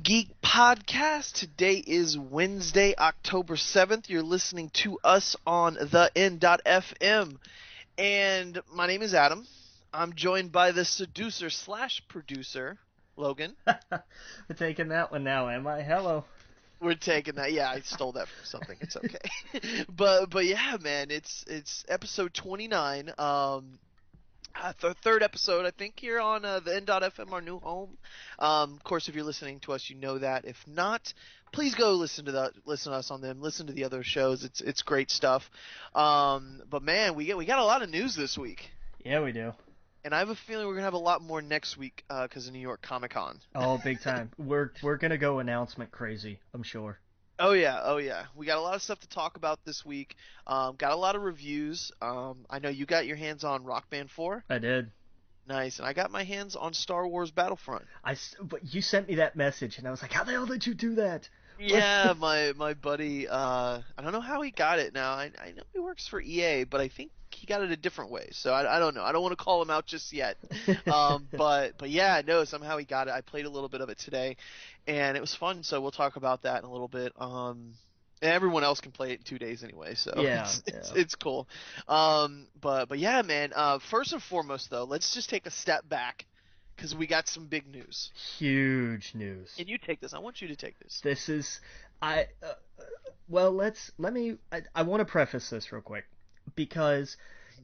Geek podcast. Today is Wednesday, October 7th. You're listening to us on the N.FM. And my name is Adam. I'm joined by the seducer slash producer, Logan. We're taking that one now, am I? Hello. We're taking that. Yeah, I stole that from something. It's okay. but yeah, man, it's episode 29. Third episode, I think, here on the N.FM, our new home. Of course, if you're listening to us, you know that. If not, please go listen to us on them. Listen to the other shows. It's great stuff. But man, we got a lot of news this week. Yeah, we do. And I have a feeling we're gonna have a lot more next week because of New York Comic Con. Oh, big time. We're gonna go announcement crazy, I'm sure. Oh yeah. We got a lot of stuff to talk about this week. Got a lot of reviews. I know you got your hands on Rock Band 4. I did. Nice, and I got my hands on Star Wars Battlefront. But you sent me that message, and I was like, how the hell did you do that? Yeah, my buddy, I don't know how he got it now. I know he works for EA, but I think he got it a different way. So I don't know. I don't want to call him out just yet. But yeah, no, somehow he got it. I played a little bit of it today, and it was fun. So we'll talk about that in a little bit. And everyone else can play it in 2 days anyway, so yeah, it's cool. But yeah, man. First and foremost, though, let's just take a step back. Because we got some big news. Huge news. And you take this. I want you to take this. This is, I want to preface this real quick. Because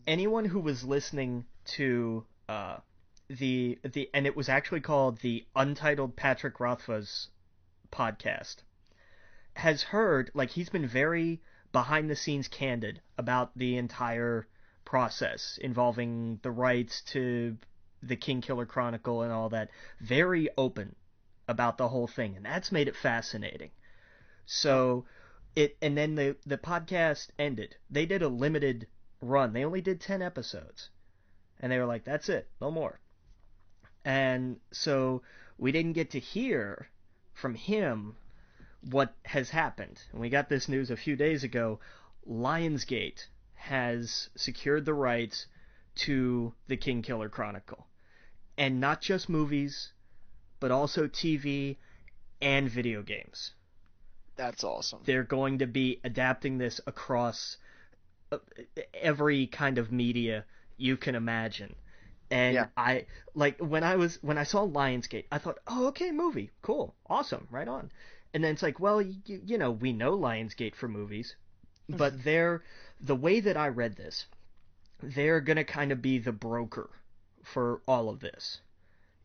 anyone who was listening to and it was actually called the Untitled Patrick Rothfuss podcast, has heard, like, he's been very behind the scenes candid about the entire process involving the rights to the Kingkiller Chronicle and all that, very open about the whole thing, and that's made it fascinating. So and then the podcast ended. They did a limited run. They only did 10 episodes, and they were like, that's it, no more. And so we didn't get to hear from him what has happened. And we got this news a few days ago. Lionsgate has secured the rights to the Kingkiller Chronicle. And not just movies, but also TV and video games. That's awesome. They're going to be adapting this across every kind of media you can imagine. And yeah. I when I saw Lionsgate, I thought, oh, okay, movie, cool, awesome, right on. And then it's like, well, you know, we know Lionsgate for movies, but the way that I read this, they're gonna kind of be the broker for all of this.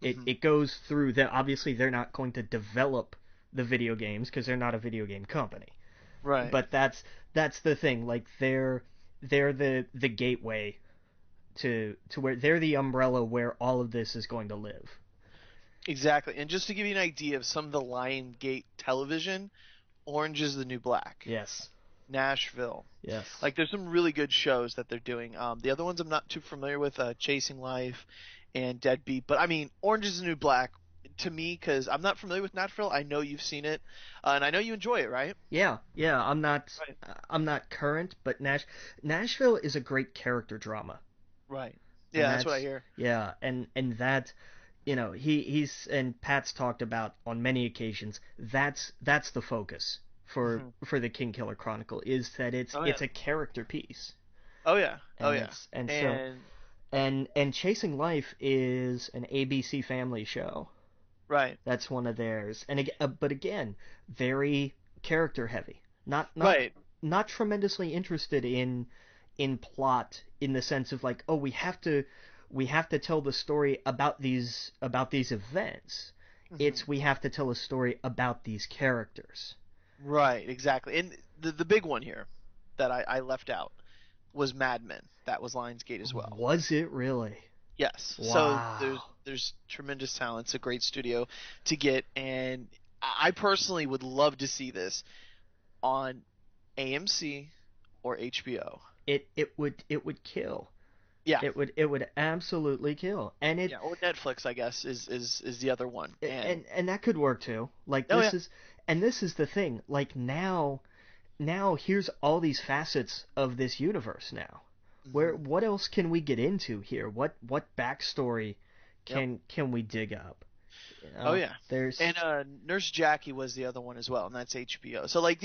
It goes through them. Obviously, they're not going to develop the video games because they're not a video game company. Right. But that's the thing. Like, they're the gateway to where they're the umbrella where all of this is going to live. Exactly. And just to give you an idea of some of the Lionsgate television, Orange is the New Black. Yes. Nashville. Yes. Like, there's some really good shows that they're doing. The other ones I'm not too familiar with, Chasing Life and Deadbeat. But, I mean, Orange is the New Black, to me, because I'm not familiar with Nashville. I know you've seen it, and I know you enjoy it, right? Yeah. I'm not current, but Nashville is a great character drama. Right. Yeah, that's what I hear. Yeah, and that, you know, he's and Pat's talked about on many occasions, that's the focus for the Kingkiller Chronicle, is that it's a character piece. Oh yeah. And Chasing Life is an ABC Family show. Right. That's one of theirs. And but again, very character heavy. Not tremendously interested in plot, in the sense of, like, oh, we have to tell the story about these events. It's we have to tell a story about these characters. Right, exactly. And the big one here that I left out was Mad Men. That was Lionsgate as well. Was it really? Yes. Wow. So there's tremendous talent. It's a great studio to get, and I personally would love to see this on AMC or HBO. It would kill. Yeah. It would absolutely kill. And or Netflix, I guess, is the other one. And that could work too. Like, this is the thing. Like, now here's all these facets of this universe now. What else can we get into here? What backstory can we dig up? You Oh know, yeah. there's And Nurse Jackie was the other one as well, and that's HBO. So like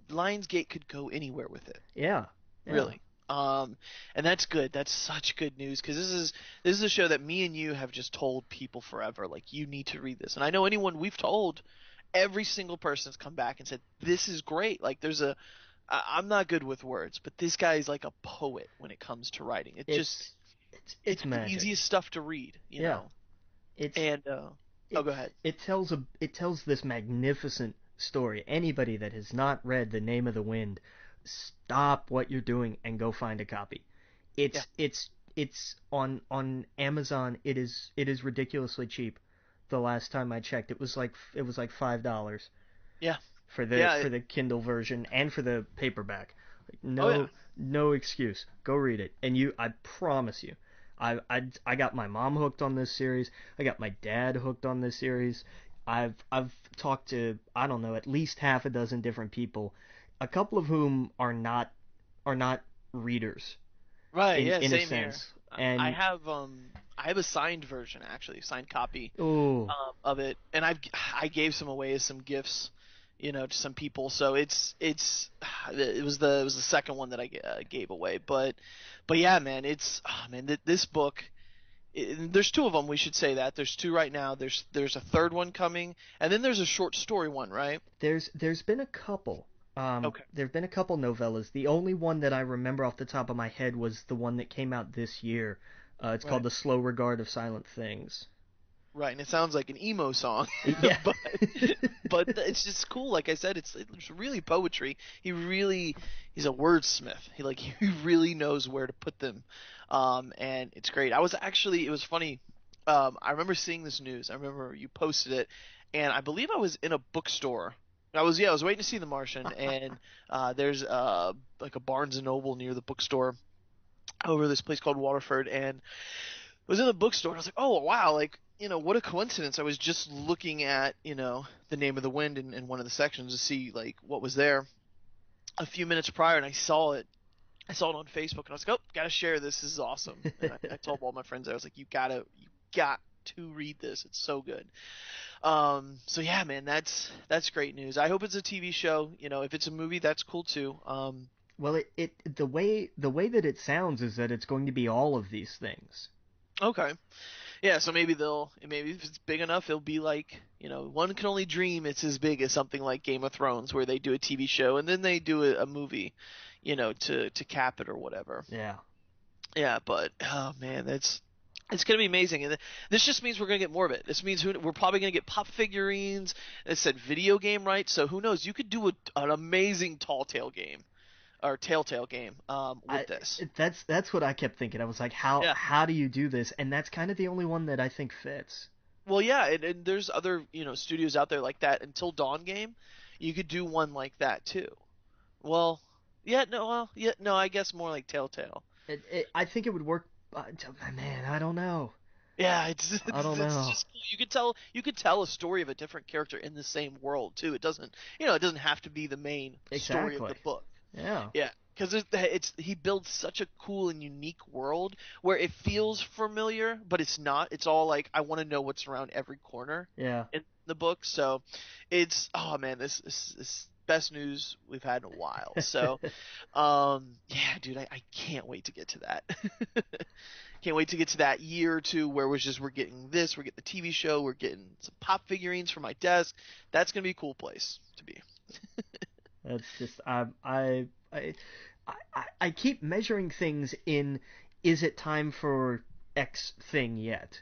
Lionsgate could go anywhere with it, yeah, yeah. really. Um, and that's good. That's such good news because this is a show that me and you have just told people forever. Like you need to read this, and I know anyone we've told, every single person's come back and said this is great. Like I'm not good with words, but this guy is like a poet when it comes to writing. It just It's it's the magic. easiest stuff to read, you Yeah, know. it's And oh, it go ahead. it tells this magnificent story. Anybody that has not read The Name of the Wind, stop what you're doing and go find a copy. Yeah. It's on Amazon. It is ridiculously cheap. The last time I checked, it was like $5 Yeah. for the Yeah. for the Kindle version and for the paperback. Like, Oh yeah. no excuse. Go read it, and I promise you, I got my mom hooked on this series. I got my dad hooked on this series. I've talked to, I don't know, at least half a dozen different people, a couple of whom are not readers Right. in Yeah. a Same here. sense. I And have I have a signed version actually, signed copy oh, of it, and I gave some away as some gifts, to some people. So it was the second one that I gave away, but yeah, man, man, this book. There's two of them. We should say that there's two right now. There's a third one coming, and then there's a short story one, right? there's been a couple. Okay. There've been a couple novellas. The only one that I remember off the top of my head was the one that came out this year. It's called Right. The Slow Regard of Silent Things. Right, and it sounds like an emo song, Yeah. but but it's just cool. Like I said, it's really poetry. He's a wordsmith. He really knows where to put them, and it's great. It was funny. I remember seeing this news. I remember you posted it, and I believe I was in a bookstore. I was waiting to see The Martian, and there's like a Barnes and Noble near the bookstore over this place called Waterford, and was in the bookstore and I was like, oh wow, like what a coincidence. I was just looking at the Name of the Wind in one of the sections to see like what was there a few minutes prior, and I saw it. I saw it on Facebook, and I was like, oh, gotta share this. This is awesome. And I told all my friends, I was like, you got to read this. It's so good. So yeah, man, that's great news. I hope it's a TV show. If it's a movie, that's cool too. Well, the way that it sounds is that it's going to be all of these things. Okay. Yeah, so maybe if it's big enough, it'll be like, one can only dream it's as big as something like Game of Thrones, where they do a TV show and then they do a movie, to cap it or whatever. Yeah. Yeah, but oh man, it's gonna be amazing, and this just means we're gonna get more of it. This means we're probably gonna get pop figurines. It said video game rights, so who knows? You could do an amazing Tall Tale game or Telltale game with I this. that's what I kept thinking. I was like, how Yeah. how do you do this? And that's kind of the only one that I think fits. Well, yeah, and there's other studios out there like that. Until Dawn game, you could do one like that too. Well, yeah, no, I guess more like Telltale. I think it would work. Man, I don't know. Yeah, it's I don't it's know. just cool. You could tell a story of a different character in the same world too. It doesn't have to be the main story of Exactly. the book. Yeah. Yeah, because he builds such a cool and unique world where it feels familiar, but it's not. It's all like I want to know what's around every corner Yeah. in the book. So it's oh man, this best news we've had in a while. So yeah, dude, I can't wait to get to that. Can't wait to get to that year or two where we're getting this, we're getting the TV show, we're getting some pop figurines for my desk. That's gonna be a cool place to be. That's just I keep measuring things in, is it time for X thing yet?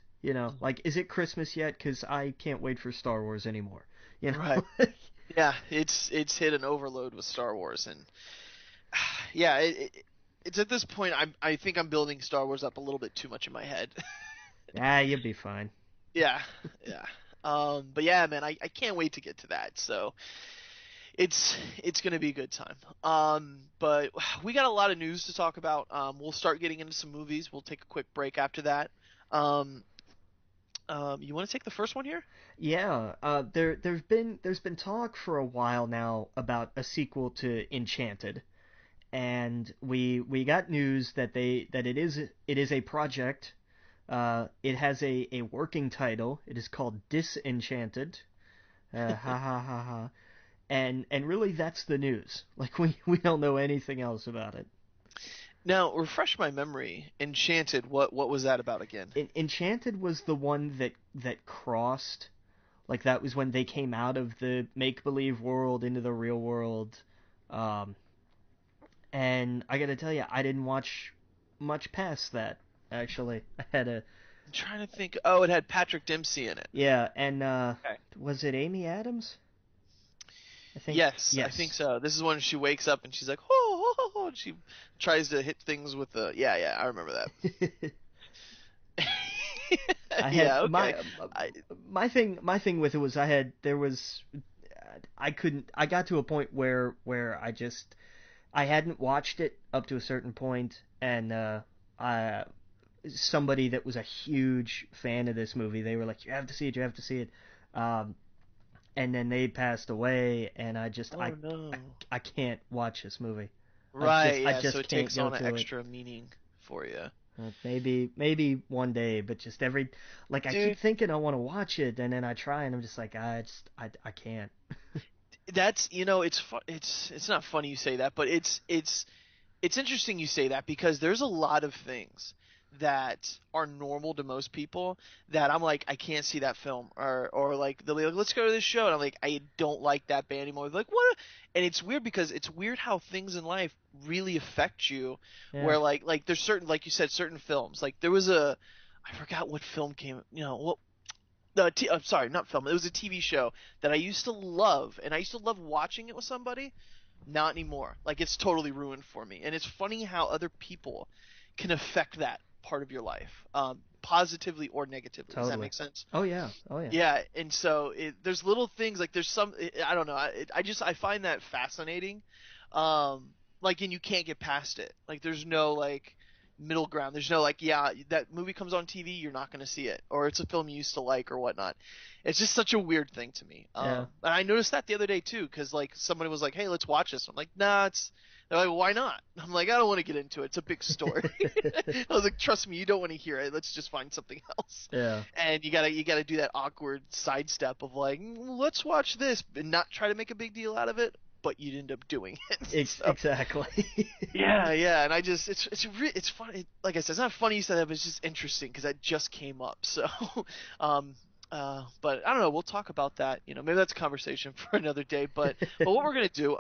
Like, is it Christmas yet? Because I can't wait for Star Wars anymore. You Right. know? Yeah, it's hit an overload with Star Wars, and yeah, it's at this point I think I'm building Star Wars up a little bit too much in my head. You'll be fine. Yeah, yeah. But yeah, man, I can't wait to get to that. So it's gonna be a good time. But we got a lot of news to talk about. We'll start getting into some movies. We'll take a quick break after that. Um, you want to take the first one here? Yeah, there's been talk for a while now about a sequel to Enchanted, and we got news that it is a project. It has a working title. It is called Disenchanted. Ha ha ha ha. And really, that's the news. Like we don't know anything else about it. Now, refresh my memory. Enchanted, what was that about again? Enchanted was the one that crossed. Like that was when they came out of the make believe world into the real world. Um, and I gotta tell you, I didn't watch much past that. Actually, I had a I'm trying to think. Oh, it had Patrick Dempsey in it. yeah, and Okay. was it Amy Adams? I think Yes, I think yes. so. This is when she wakes up and she's like, oh, oh, oh, and she tries to hit things with the. Yeah, yeah, I remember that. I had Yeah, okay. I my thing with it was I couldn't I got to a point where I hadn't watched it up to a certain point, and I somebody that was a huge fan of this movie, they were like, you have to see it, you have to see it. Um, and then they passed away, and oh no. I can't watch this movie. Right, I yeah, so just it can't takes go on an to it. extra meaning for you. Maybe one day, but just every like I keep Dude, thinking I want to watch it, and then I try, and I'm just like I can't. that's it's not funny you say that, but it's interesting you say that because there's a lot of things that are normal to most people that I'm like I can't see that film or like they'll be like let's go to this show and I'm like I don't like that band anymore. They're like what? And it's weird because it's weird how things in life really affect you. Yeah, Where like there's certain like you said certain films like there was a I forgot what film came what I'm sorry, not film. It was a TV show that I used to love, and I used to love watching it with somebody. Not anymore. Like it's totally ruined for me. And it's funny how other people can affect that part of your life, positively or negatively. Does that totally. make sense? Oh yeah, oh yeah. Yeah. And so there's little things like there's some I don't know. I find that fascinating. Like and you can't get past it. Like there's no like middle ground. There's no like yeah that movie comes on TV you're not going to see it or it's a film you used to like or whatnot. It's just such a weird thing to me. Yeah. And I noticed that the other day too, because like somebody was like, "Hey, let's watch this." I'm like, "Nah, it's." They're like, "Why not?" I'm like, "I don't want to get into it. It's a big story." I was like, "Trust me, you don't want to hear it. Let's just find something else." Yeah. And you gotta do that awkward sidestep of like, Let's watch this," and not try to make a big deal out of it, but you'd end up doing it. So Exactly. yeah, yeah, and I just it's funny. Like I said, it's not funny you said that, but it's just interesting because that just came up. So, um, but I don't know. We'll talk about that. Maybe that's a conversation for another day. But what we're gonna do,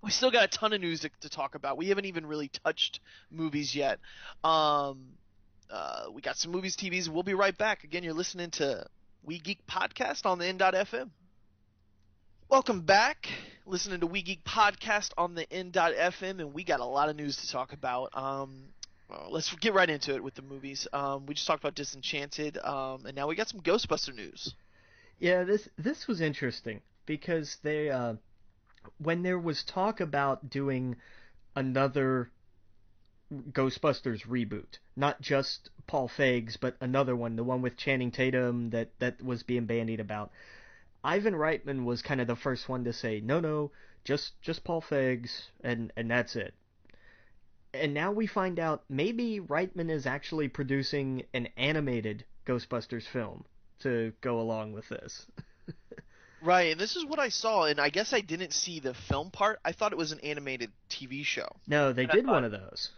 we still got a ton of news to talk about. We haven't even really touched movies yet. Um, we got some movies, TVs. We'll be right back. Again, you're listening to We Geek podcast on the N.FM. Welcome back. Listening to We Geek podcast on the N.FM, and we got a lot of news to talk about. Let's get right into it with the movies. We just talked about Disenchanted, and now we got some Ghostbuster news. Yeah, this was interesting because they when there was talk about doing another Ghostbusters reboot, not just Paul Feig's, but another one, the one with Channing Tatum that was being bandied about. Ivan Reitman was kind of the first one to say, no, no, just Paul Feig's, and that's it. And now we find out maybe Reitman is actually producing an animated Ghostbusters film to go along with this. Right, and this is what I saw, and I guess I didn't see the film part. I thought it was an animated TV show. No, they And I did one thought, of those.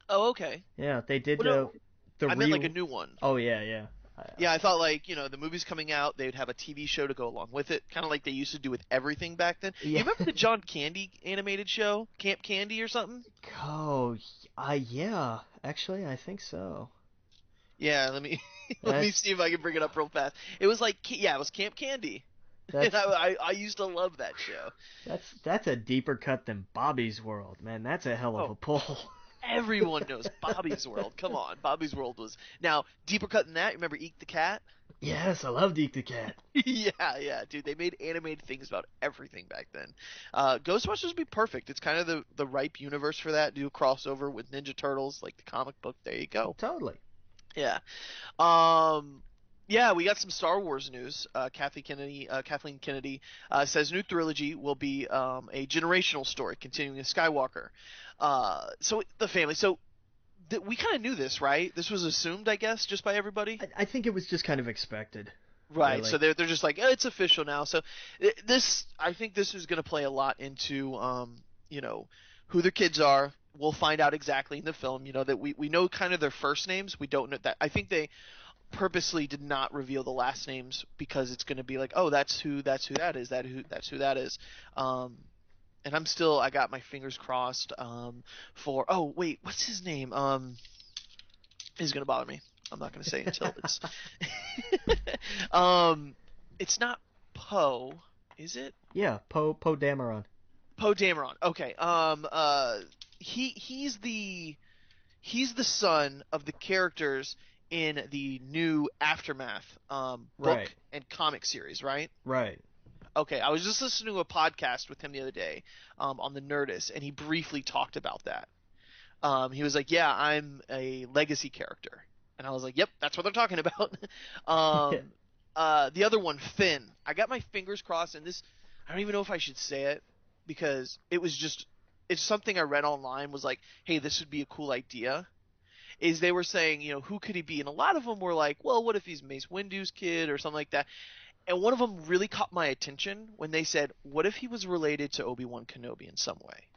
oh, okay. Yeah, they did Well, no, the I meant like a real. new one. Oh yeah, yeah. Yeah, I thought like, the movie's coming out, they'd have a TV show to go along with it, kind of like they used to do with everything back then. You Yeah. remember the John Candy animated show, Camp Candy or something? Oh, yeah. Actually, I think so. Yeah, let me let me That's see if I can bring it up real fast. It was like yeah, it was Camp Candy. And that's I used to love that show. that's a deeper cut than Bobby's World, man. That's a hell of Oh, a pull. everyone knows Bobby's World. Come on, Bobby's World was now deeper cut than that. Remember Eek the Cat? Yes, I love Deke the Cat. Yeah, yeah, dude. They made animated things about everything back then. Ghostbusters would be perfect. It's kind of the ripe universe for that. Do a crossover with Ninja Turtles, like the comic book. There you go. Totally. Yeah. Um, yeah, we got some Star Wars news. Kathleen Kennedy says new trilogy will be a generational story continuing the Skywalker. So the family. So we kind of knew this, right? This was assumed, I guess, just by everybody. I think it was just kind of expected, Right. So really. they're just like, it's official now. So this, I think this is going to play a lot into, you know, who the kids are. We'll find out exactly in the film. You know that we know kind of their first names. We don't know that. I think they purposely did not reveal the last names because it's going to be like, oh, that's who that is. That's who that is. Um, and I got my fingers crossed for. Oh wait, what's his name? Is going to bother me. I'm not going to say until it's. um, it's not Poe, is it? Yeah, Poe Dameron. Poe Dameron. Okay. He's the son of the characters in the new Aftermath book Right, and comic series, right? right. Okay, I was just listening to a podcast with him the other day on the Nerdist, and he briefly talked about that. He was like, "Yeah, I'm a legacy character," and I was like, "Yep, that's what they're talking about." um, the other one, Finn. I got my fingers crossed, and this, I don't even know if I should say it because it's something I read online was like, "Hey, this would be a cool idea." Is they were saying, who could he be? And a lot of them were like, "Well, what if he's Mace Windu's kid or something like that?" And one of them really caught my attention when they said, "What if he was related to Obi-Wan Kenobi in some way?"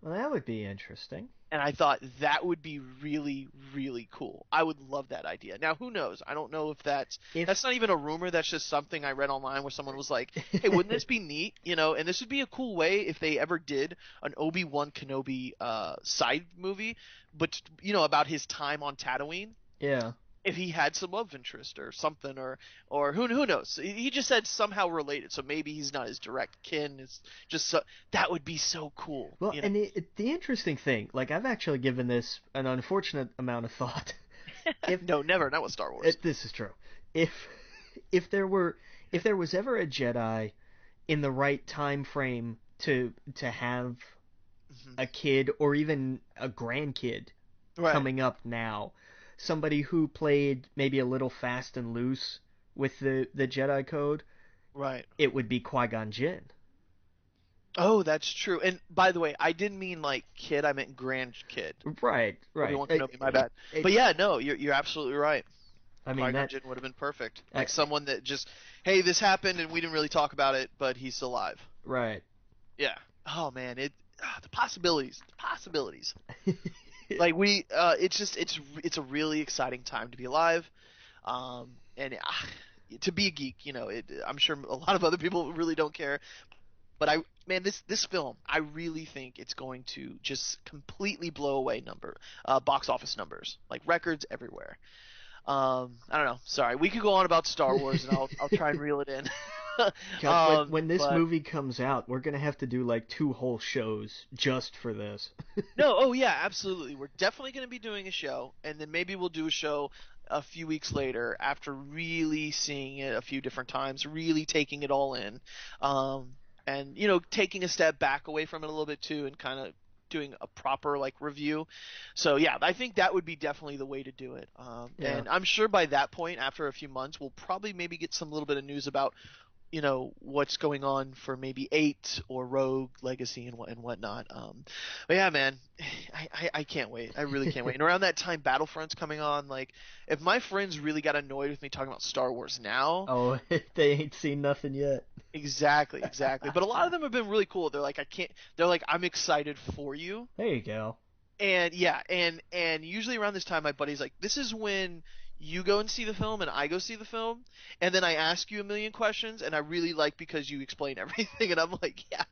Well, that would be interesting. And I thought that would be really, really cool. I would love that idea. Now, who knows? I don't know if that's If not even a rumor. That's just something I read online where someone was like, "Hey, wouldn't this be neat?" And this would be a cool way if they ever did an Obi-Wan Kenobi side movie, but about his time on Tatooine. yeah, If he had some love interest or something, or who knows? He just said somehow related, so maybe he's not his direct kin. It's just that would be so cool. well, and the interesting thing, like I've actually given this an unfortunate amount of thought. If No, never. Not with Star Wars. this is true, if if there were if there was ever a Jedi in the right time frame to have Hmm. a kid or even a grandkid Right. coming up now, somebody who played maybe a little fast and loose with the Jedi code, Right. it would be Qui-Gon Jinn. Oh, that's true. And by the way, I didn't mean like kid. I meant grandkid. Right, right. Obi-Wan Kenobi. My bad. But yeah, no, you're absolutely right. I mean Qui-Gon that. Jinn would have been perfect. I, Like someone that just, hey, this happened and we didn't really talk about it, but he's still alive. right. Yeah. Oh man, the possibilities, the possibilities. Like it's a really exciting time to be alive. And to be a geek, I'm sure a lot of other people really don't care, but man, this film, I really think it's going to just completely blow away box office numbers, like records everywhere. I don't know. Sorry, we could go on about Star Wars, and I'll try and reel it in. God, when this But movie comes out, we're gonna have to do like 2 whole shows just for this. no, oh yeah, absolutely. We're definitely going to be doing a show, and then maybe we'll do a show a few weeks later after really seeing it a few different times, really taking it all in, and taking a step back away from it a little bit too, and kind of doing a proper like review. So yeah, I think that would be definitely the way to do it. Yeah. And I'm sure by that point, after a few months, we'll probably maybe get some little bit of news about what's going on for maybe 8 or Rogue Legacy and whatnot. But yeah, man, I can't wait. I really can't wait. And around that time, Battlefront's coming on. Like, if my friends really got annoyed with me talking about Star Wars now, Oh, they ain't seen nothing yet. exactly, exactly. But a lot of them have been really cool. They're like, I can't. They're like, I'm excited for you. There you go. And yeah, and usually around this time, my buddy's like, "This is when you go and see the film, and I go see the film, and then I ask you a million questions, and I really like because you explain everything." And I'm like, "Yeah,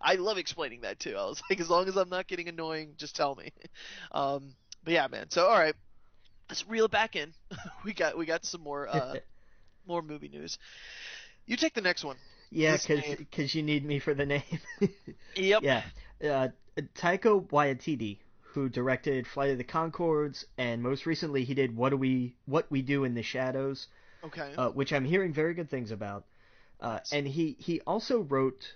I love explaining that too." I was like, "As long as I'm not getting annoying, just tell me." But yeah, man. So all right, let's reel it back in. We got some more movie news. You take the next one. Yeah, This cause, name. 'cause you need me for the name. Yep. Yeah. Uh, Taika Waititi, who directed Flight of the Conchords, and most recently he did What We Do in the Shadows, Okay. which I'm hearing very good things about. Nice. And he also wrote.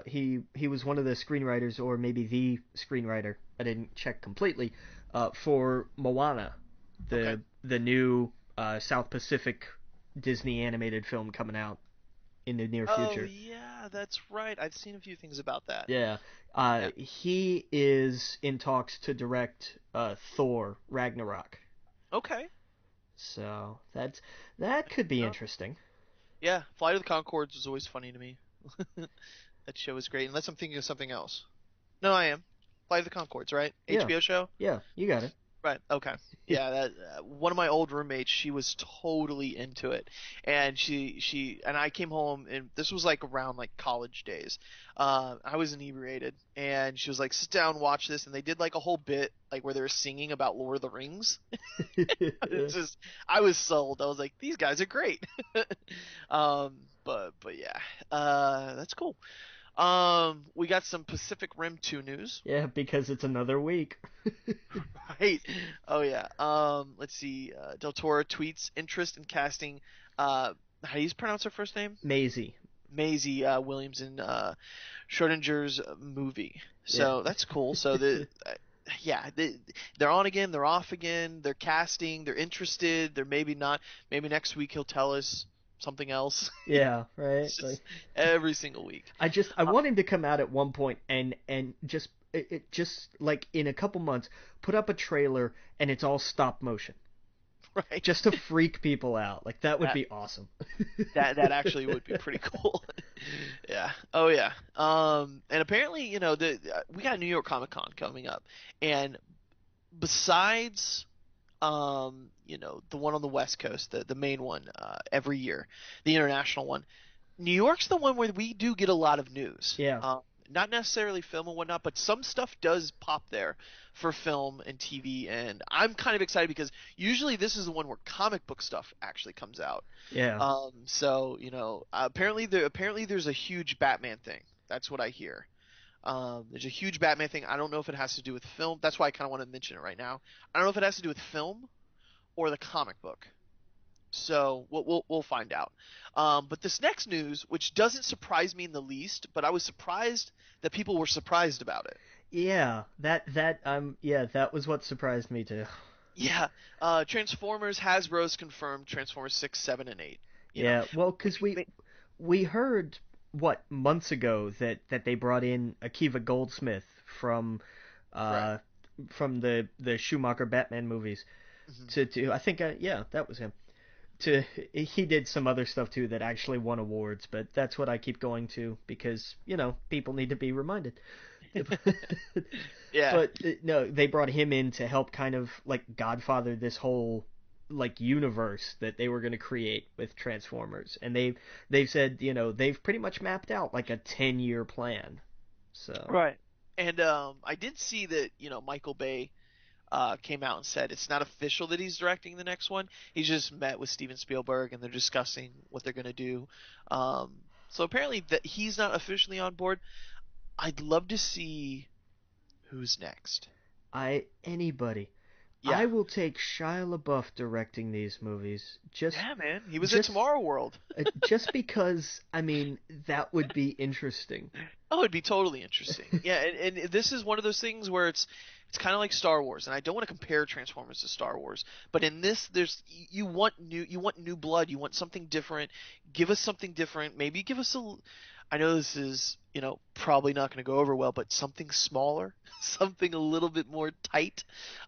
He was one of the screenwriters, or maybe the screenwriter. I didn't check completely. For Moana, Okay. the new South Pacific Disney animated film coming out in the near Oh future. yeah, Yeah, that's right. I've seen a few things about that. Yeah. Yeah. He is in talks to direct Thor Ragnarok. Okay. So that could be Oh. interesting. Yeah, Flight of the Conchords was always funny to me. That show was great, unless I'm thinking of something else. No, I am. Flight of the Conchords, right? Yeah. HBO show? Yeah, you got it. Right. Okay. Yeah. That one of my old roommates, she was totally into it, and she and I came home, and this was like around like college days. I was inebriated, and she was like, "Sit down, watch this." And they did like a whole bit like where they were singing about Lord of the Rings. It's just, I was sold. I was like, "These guys are great." But yeah, that's cool. We got some Pacific Rim 2 news. Yeah, because it's another week. Right. Oh yeah. Let's see. Del Toro tweets interest in casting. How do you pronounce her first name? Maisie. Maisie Williams in Schrodinger's movie. Yeah. So that's cool. So yeah, they're on again. They're off again. They're casting. They're interested. They're maybe not. Maybe next week he'll tell us something else. Yeah, right. It's Like just every single week. I want him to come out at one point and just it just like in a couple months put up a trailer and it's all stop motion Right. just to freak people out. Like that would That be awesome. that actually would be pretty cool. Yeah. Oh yeah. And apparently, we got New York Comic Con coming up, and besides, the one on the West Coast, the main one, every year, the international one, New York's the one where we do get a lot of news. Yeah. Not necessarily film and whatnot, but some stuff does pop there for film and TV, and I'm kind of excited because usually this is the one where comic book stuff actually comes out. Yeah. So apparently there's a huge Batman thing. That's what I hear. There's a huge Batman thing. I don't know if it has to do with film. That's why I kind of want to mention it right now. I don't know if it has to do with film or the comic book. So we'll find out. But this next news, which doesn't surprise me in the least, but I was surprised that people were surprised about it. Yeah. That was what surprised me too. Yeah, Transformers Hasbro's confirmed Transformers 6, 7, and 8. Yeah. Well, cuz Which we heard what months ago that they brought in Akiva Goldsmith right. uh from the Schumacher Batman movies Hmm. to I think yeah, that was him. To He did some other stuff too that actually won awards, but that's what I keep going to because people need to be reminded. Yeah. But no, they brought him in to help kind of like Godfather this whole like universe that they were going to create with Transformers, and they've said they've pretty much mapped out like a 10-year plan. So Right. And I did see that Michael Bay came out and said it's not official that he's directing the next one. He's just met with Steven Spielberg and they're discussing what they're gonna do. So apparently that he's not officially on board. I'd love to see who's next. anybody, Yeah. I will take Shia LaBeouf directing these movies Yeah, man. He was in just Tomorrow World. just because I mean that would be interesting. Oh, it'd be totally interesting. Yeah, and this is one of those things where it's kind of like Star Wars, and I don't want to compare Transformers to Star Wars, but in this, you want new blood, you want something different. Give us something different. Maybe give us a. I know this is probably not going to go over well, but something smaller, something a little bit more tight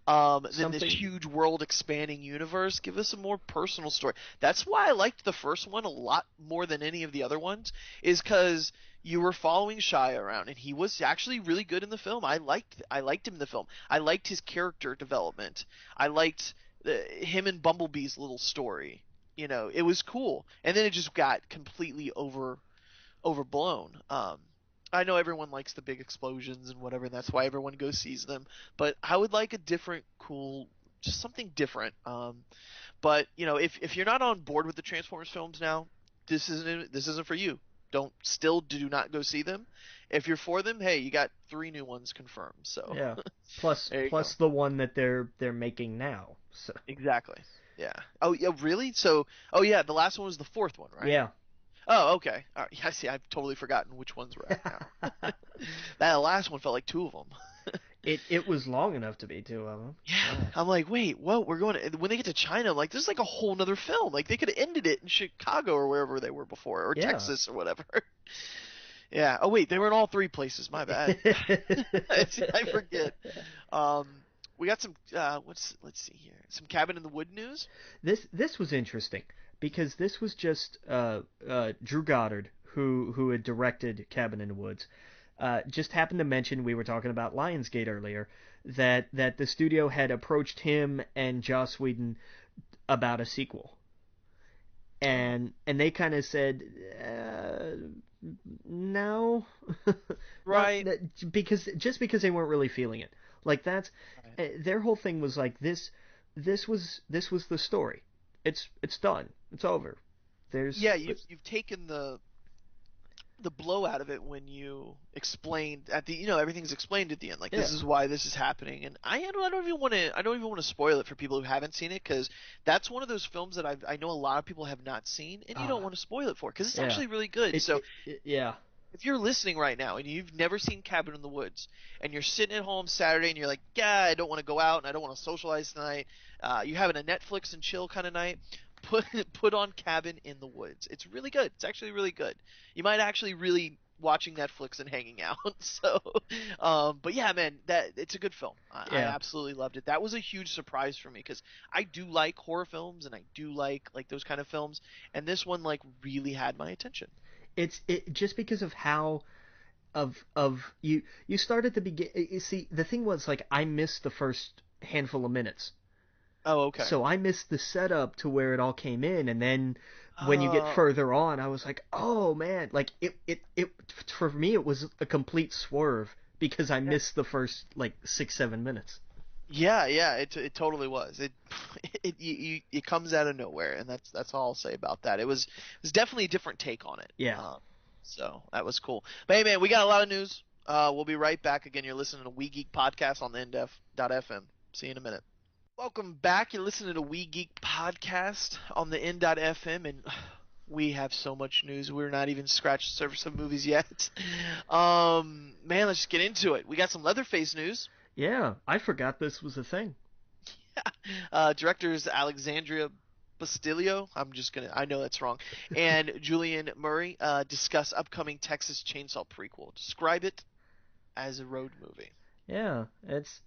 than this Something huge world expanding universe. Give us a more personal story. That's why I liked the first one a lot more than any of the other ones, is because you were following Shia around, and he was actually really good in the film. I liked him in the film. I liked his character development. I liked him and Bumblebee's little story. It was cool, and then it just got completely overblown. I know everyone likes the big explosions and whatever, and that's why everyone goes sees them. But I would like a different, cool, just something different. But if you're not on board with the Transformers films now, this isn't for you. Do not go see them. If you're for them, hey, you got 3 new ones confirmed. So yeah. Plus there you go. plus the one that they're making now. So Exactly. Yeah. Oh yeah, really? So yeah, the last one was the 4th one, right? yeah. Oh, okay. All right. Yeah, see, I've totally forgotten which ones we're at now. That last one felt like 2 of them. It was long enough to be 2 of them. Yeah, Yeah. I'm like, wait, what? We're going to when they get to China. I'm like, this is like a whole nother film. Like they could have ended it in Chicago or wherever they were before, or Yeah. Texas or whatever. Yeah. Oh wait, they were in all three places. My bad. I forget. Um, we got some. Let's see here. Some Cabin in the Wood news. This was interesting because this was just Drew Goddard who had directed Cabin in the Woods. Just happened to mention we were talking about Lionsgate earlier that the studio had approached him and Joss Whedon about a sequel, Oh. and they kind of said no, not Right. because they weren't really feeling it. Like that's Right. their whole thing was like this was the story. It's done. It's over. There's Yeah, you've taken the blow out of it when you explained at the everything's explained at the end, like yeah. this is why this is happening. And I don't even want to spoil it for people who haven't seen it, because that's one of those films that I know a lot of people have not seen, and you don't Uh, want to spoil it for, because it's yeah. actually really good. So Yeah. if you're listening right now and you've never seen Cabin in the Woods, and you're sitting at home Saturday and you're like, yeah, I don't want to go out and I don't want to socialize tonight, you're having a Netflix and chill kind of night, put put on Cabin in the Woods. It's really good. It's actually really good. You might actually really watching Netflix and hanging out. So, but yeah, man, that it's a good film. I Yeah. absolutely loved it. That was a huge surprise for me, because I do like horror films and I do like those kind of films, and this one like really had my attention. It just because of how you start at the begin. You see, the thing was like I missed the first handful of minutes, Oh, okay. so I missed the setup to where it all came in, and then when you get Oh, further on, I was like, oh man, like it for me it was a complete swerve because I yeah. missed the first like 6 7 minutes. Yeah, yeah, it totally was. It it comes out of nowhere, and that's all I'll say about that. It was definitely a different take on it. Yeah. So that was cool. But hey, man, we got a lot of news. We'll be right back. Again, you're listening to We Geek podcast on the NDEF.FM. See you in a minute. Welcome back. You're listening to We Geek podcast on the N.FM, and we have so much news. We're not even scratched the surface of movies yet. Man, let's just get into it. We got some Leatherface news. Yeah, I forgot this was a thing. Directors Alexandria Bastilio, I know that's wrong, and Julian Murray discuss upcoming Texas Chainsaw prequel. Describe it as a road movie. Yeah, it's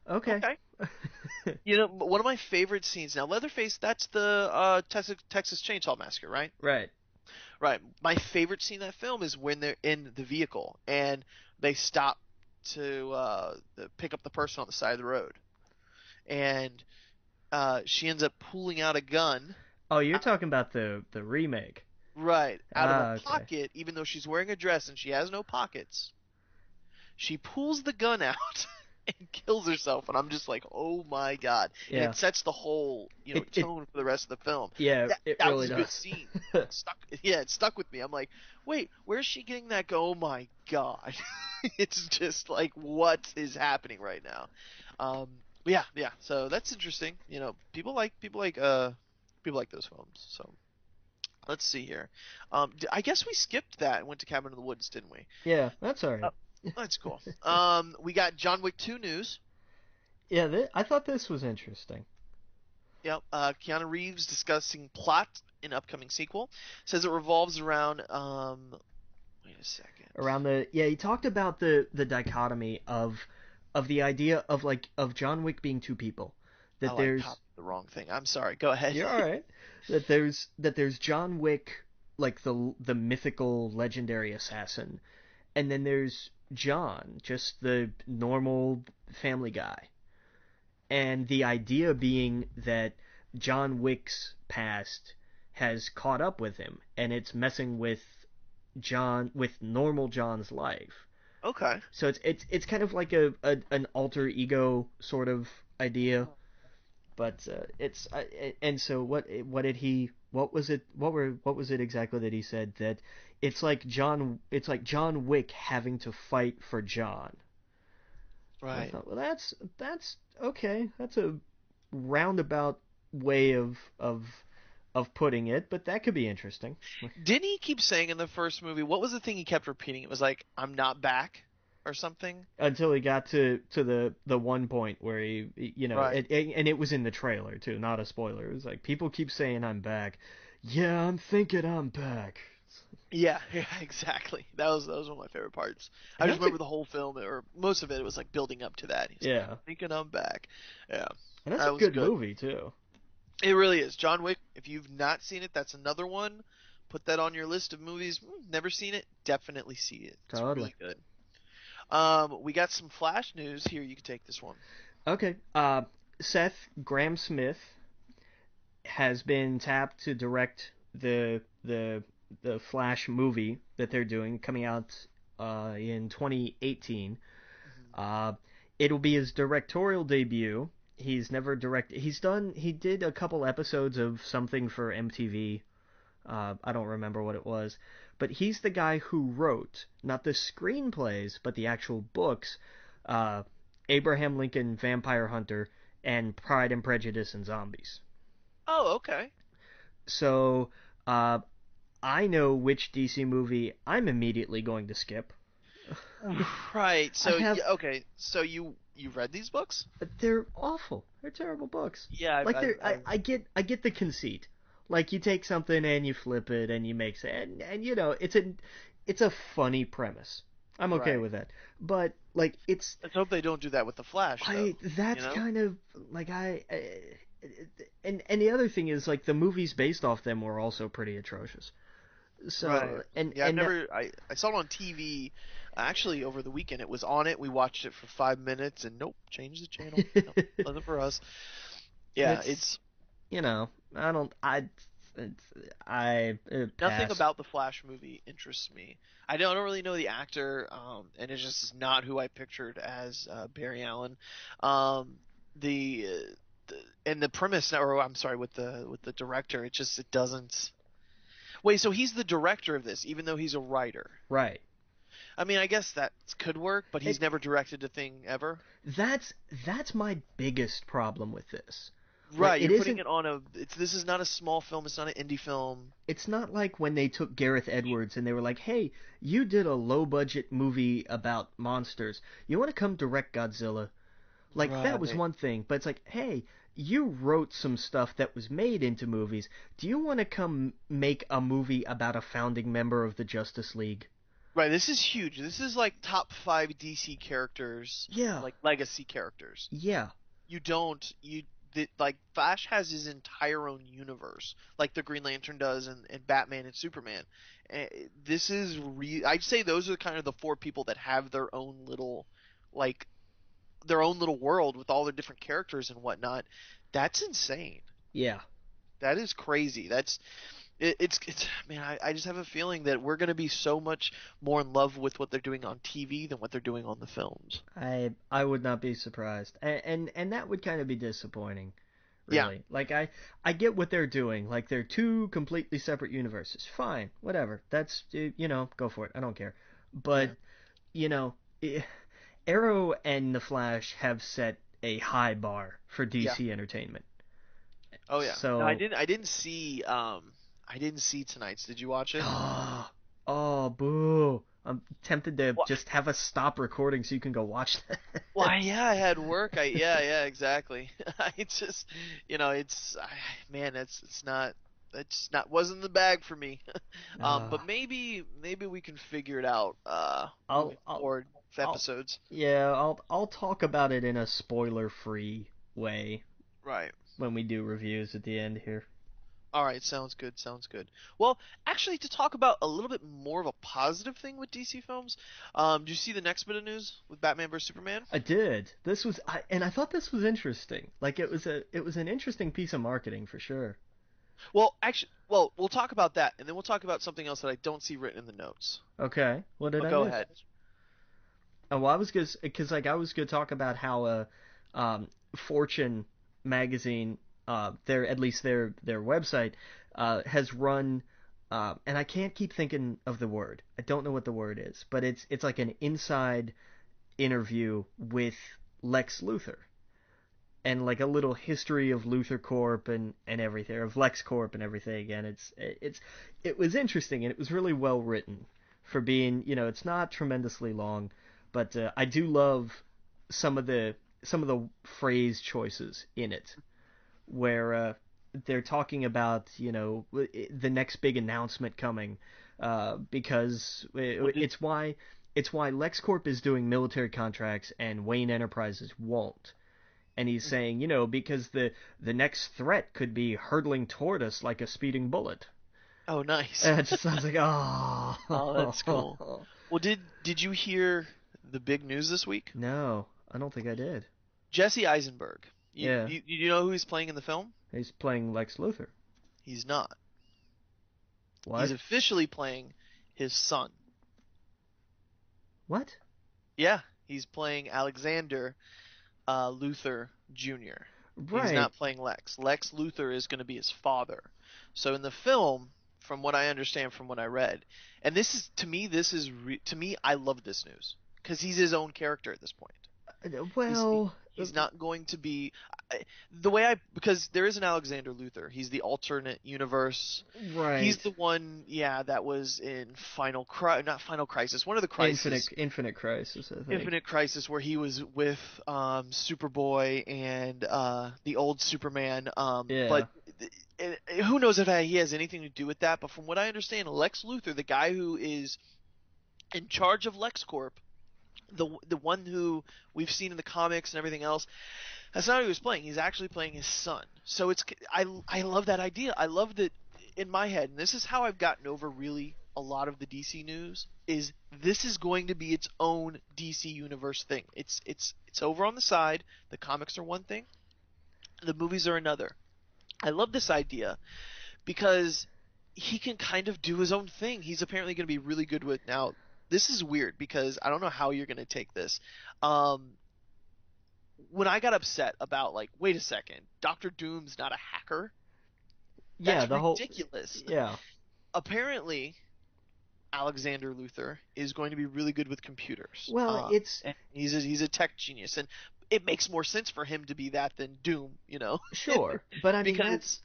okay. Okay. One of my favorite scenes now, Leatherface, that's the Texas Chainsaw Massacre, right? Right. Right. My favorite scene in that film is when they're in the vehicle and they stop to pick up the person on the side of the road, and she ends up pulling out a gun. Oh, you're out, talking about the remake. right, out of a Okay. pocket, even though she's wearing a dress and she has no pockets. She pulls the gun out and kills herself, and I'm just like, oh my god! And Yeah. it sets the whole It tone for the rest of the film. yeah, That it that really was a good does. scene. Stuck, yeah, it stuck with me. I'm like, wait, where's she getting that gun? Oh my god! It's just like, what is happening right now? But yeah, yeah. So that's interesting. People like those films. So let's see here. I guess we skipped that and went to Cabin in the Woods, didn't we? Yeah, that's all right. That's cool. We got John Wick 2 news. Yeah, I thought this was interesting. Yep. Keanu Reeves discussing plot in upcoming sequel. Says it revolves around. Wait a second. Around he talked about the dichotomy of the idea of John Wick being two people. I That like there's copied the wrong thing. I'm sorry. Go ahead. You're all right. That there's John Wick, like the mythical legendary assassin, and then there's John, just the normal family guy. And the idea being that John Wick's past has caught up with him, and it's messing with normal John's life. Okay. So it's kind of like an alter ego sort of idea, but it's and so what did he what was it exactly that he said, that it's like John Wick having to fight for John. And I Right. thought, well, that's okay. That's a roundabout way of putting it, but that could be interesting. Didn't he keep saying in the first movie? What was the thing he kept repeating? It was like, "I'm not back," or something. Until he got to the one point where Right. and it was in the trailer too, not a spoiler. It was like, people keep saying I'm back. Yeah, I'm thinking I'm back. Yeah, yeah, exactly. That was one of my favorite parts. I And just that's a remember the whole film, or most of it. It was like building up to that. He's like, "I'm yeah, thinking I'm back." Yeah, and that's a that was good good. movie too. It really is. John Wick. If you've not seen it, that's another one. Put that on your list of movies. Never seen it? Definitely see it. It's Totally. really good. We got some Flash news here. You can take this one. Okay. Seth Graham-Smith has been tapped to direct the Flash movie that they're doing, coming out in 2018. Hmm. Uh, it'll be his directorial debut. He's never directed. He did a couple episodes of something for MTV. I don't remember what it was, but he's the guy who wrote not the screenplays but the actual books, uh, Abraham Lincoln Vampire Hunter and Pride and Prejudice and Zombies. Oh, okay. So uh, I know which DC movie I'm immediately going to skip. Right. I So, have. yeah, okay. So you've read these books? They're awful. They're terrible books. Yeah, Like they're. I get the conceit. Like you take something and you flip it and you make it, and it's a funny premise. I'm okay right. with that. But like Let's hope they don't do that with the Flash, though. You that's know? kind of like and the other thing is like the movies based off them were also pretty atrocious. Right. So and Yeah, I've and never. I saw it on TV. Actually, over the weekend, it was on it. We watched it for 5 minutes, and nope, changed the channel. No, wasn't for us. Yeah, it's it's I don't it's, I nothing pass. about the Flash movie interests me. I don't really know the actor, and it's just not who I pictured as Barry Allen. Um, the, and the premise, or I'm sorry, with the director, it doesn't. Wait, so he's the director of this, even though he's a writer. Right. I mean, I guess that could work, but he's It never directed a thing ever. that's that's my biggest problem with this. Like Right, it you're putting isn't it on a. This is not a small film. It's not an indie film. it's not like when they took Gareth Edwards and they were like, "Hey, you did a low budget movie about monsters. You want to come direct Godzilla?" Like that was Right. one thing, but it's like, "Hey, you wrote some stuff that was made into movies. Do you want to come make a movie about a founding member of the Justice League?" Right, this is huge. This is like top five DC characters, Yeah. like legacy characters. Yeah. You don't you like Flash has his entire own universe, like the Green Lantern does, and Batman and Superman. This is I'd say those are kind of the four people that have like their own little world with all their different characters and whatnot. That's insane. Yeah. That is crazy. It's man, I just have a feeling that we're going to be so much more in love with what they're doing on TV than what they're doing on the films. I would not be surprised. And that would kind of be disappointing, Yeah. really. Like I get what they're doing. Like they're two completely separate universes. Fine, whatever. That's go for it. I don't care. But, Yeah. you know, eh, Arrow and The Flash have set a high bar for Yeah. DC entertainment. Oh yeah. No, So, I didn't see tonight's. Did you watch it? oh, boo. I'm tempted to Well, just have us stop recording so you can go watch that. yeah, I had work. Yeah, exactly. I just, man, it's not wasn't the bag for me. uh, But maybe we can figure it out moving I'll, I'll, forward with I'll, episodes. yeah, I'll talk about it in a spoiler-free way Right. when we do reviews at the end here. All right, sounds good. Sounds good. Well, actually, to talk about a little bit more of a positive thing with DC films, do you see the next bit of news with Batman vs Superman? I did. And I thought this was interesting. Like it was an interesting piece of marketing for sure. Well, we'll talk about that, and then we'll talk about something else that I don't see written in the notes. Okay, what did But I go miss? ahead. Oh, well, I was good because like I was going to talk about how Fortune magazine, their at least their website, has run, and I can't keep thinking of the word. I don't know what the word is, but it's like an inside interview with Lex Luthor and like a little history of Luthor Corp and everything, of Lex Corp and everything. And it was interesting and it was really well written for being, it's not tremendously long, but I do love some of the phrase choices in it where they're talking about the next big announcement coming. because What did? it's why LexCorp is doing military contracts and Wayne Enterprises won't. And he's saying, because the next threat could be hurtling toward us like a speeding bullet. Oh, nice. And it just sounds like, Oh, that's cool. oh. Well, did you hear the big news this week? No, I don't think I did. Jesse Eisenberg. You, Yeah, you you know who he's playing in the film? he's playing Lex Luthor. He's not. He's What? officially playing his son. What? Yeah, he's playing Alexander Luthor Jr. He's Right. not playing Lex. Lex Luthor is going to be his father. So in the film, from what I understand, from what I read, and this is to me, to me, I love this news because he's his own character at this point. He's Well, he's not going to be the way I because there is an Alexander Luthor. He's the alternate universe. He's right. the one, yeah, that was in not Final Crisis, one of the Crisis, Infinite Crisis, I think. Infinite Crisis, where he was with Superboy and the old Superman. Yeah. But who knows if he has anything to do with that? But from what I understand, Lex Luthor, the guy who is in charge of LexCorp, the one who we've seen in the comics and everything else, that's not who he was playing. He's actually playing his son. So I love that idea. I love that in my head, and this is how I've gotten over really a lot of the DC news, is this is going to be its own DC universe thing. It's over on the side. The comics are one thing, the movies are another. I love this idea because he can kind of do his own thing. He's apparently going to be really good with now. This is weird because I don't know how you're going to take this. Um, when I got upset about like, wait a second, Doctor Doom's not a hacker. Yeah, That's the whole. ridiculous. Yeah. Apparently, Alexander Luthor is going to be really good with computers. Well, it's. And he's a tech genius, and it makes more sense for him to be that than Doom, Sure. But I mean, because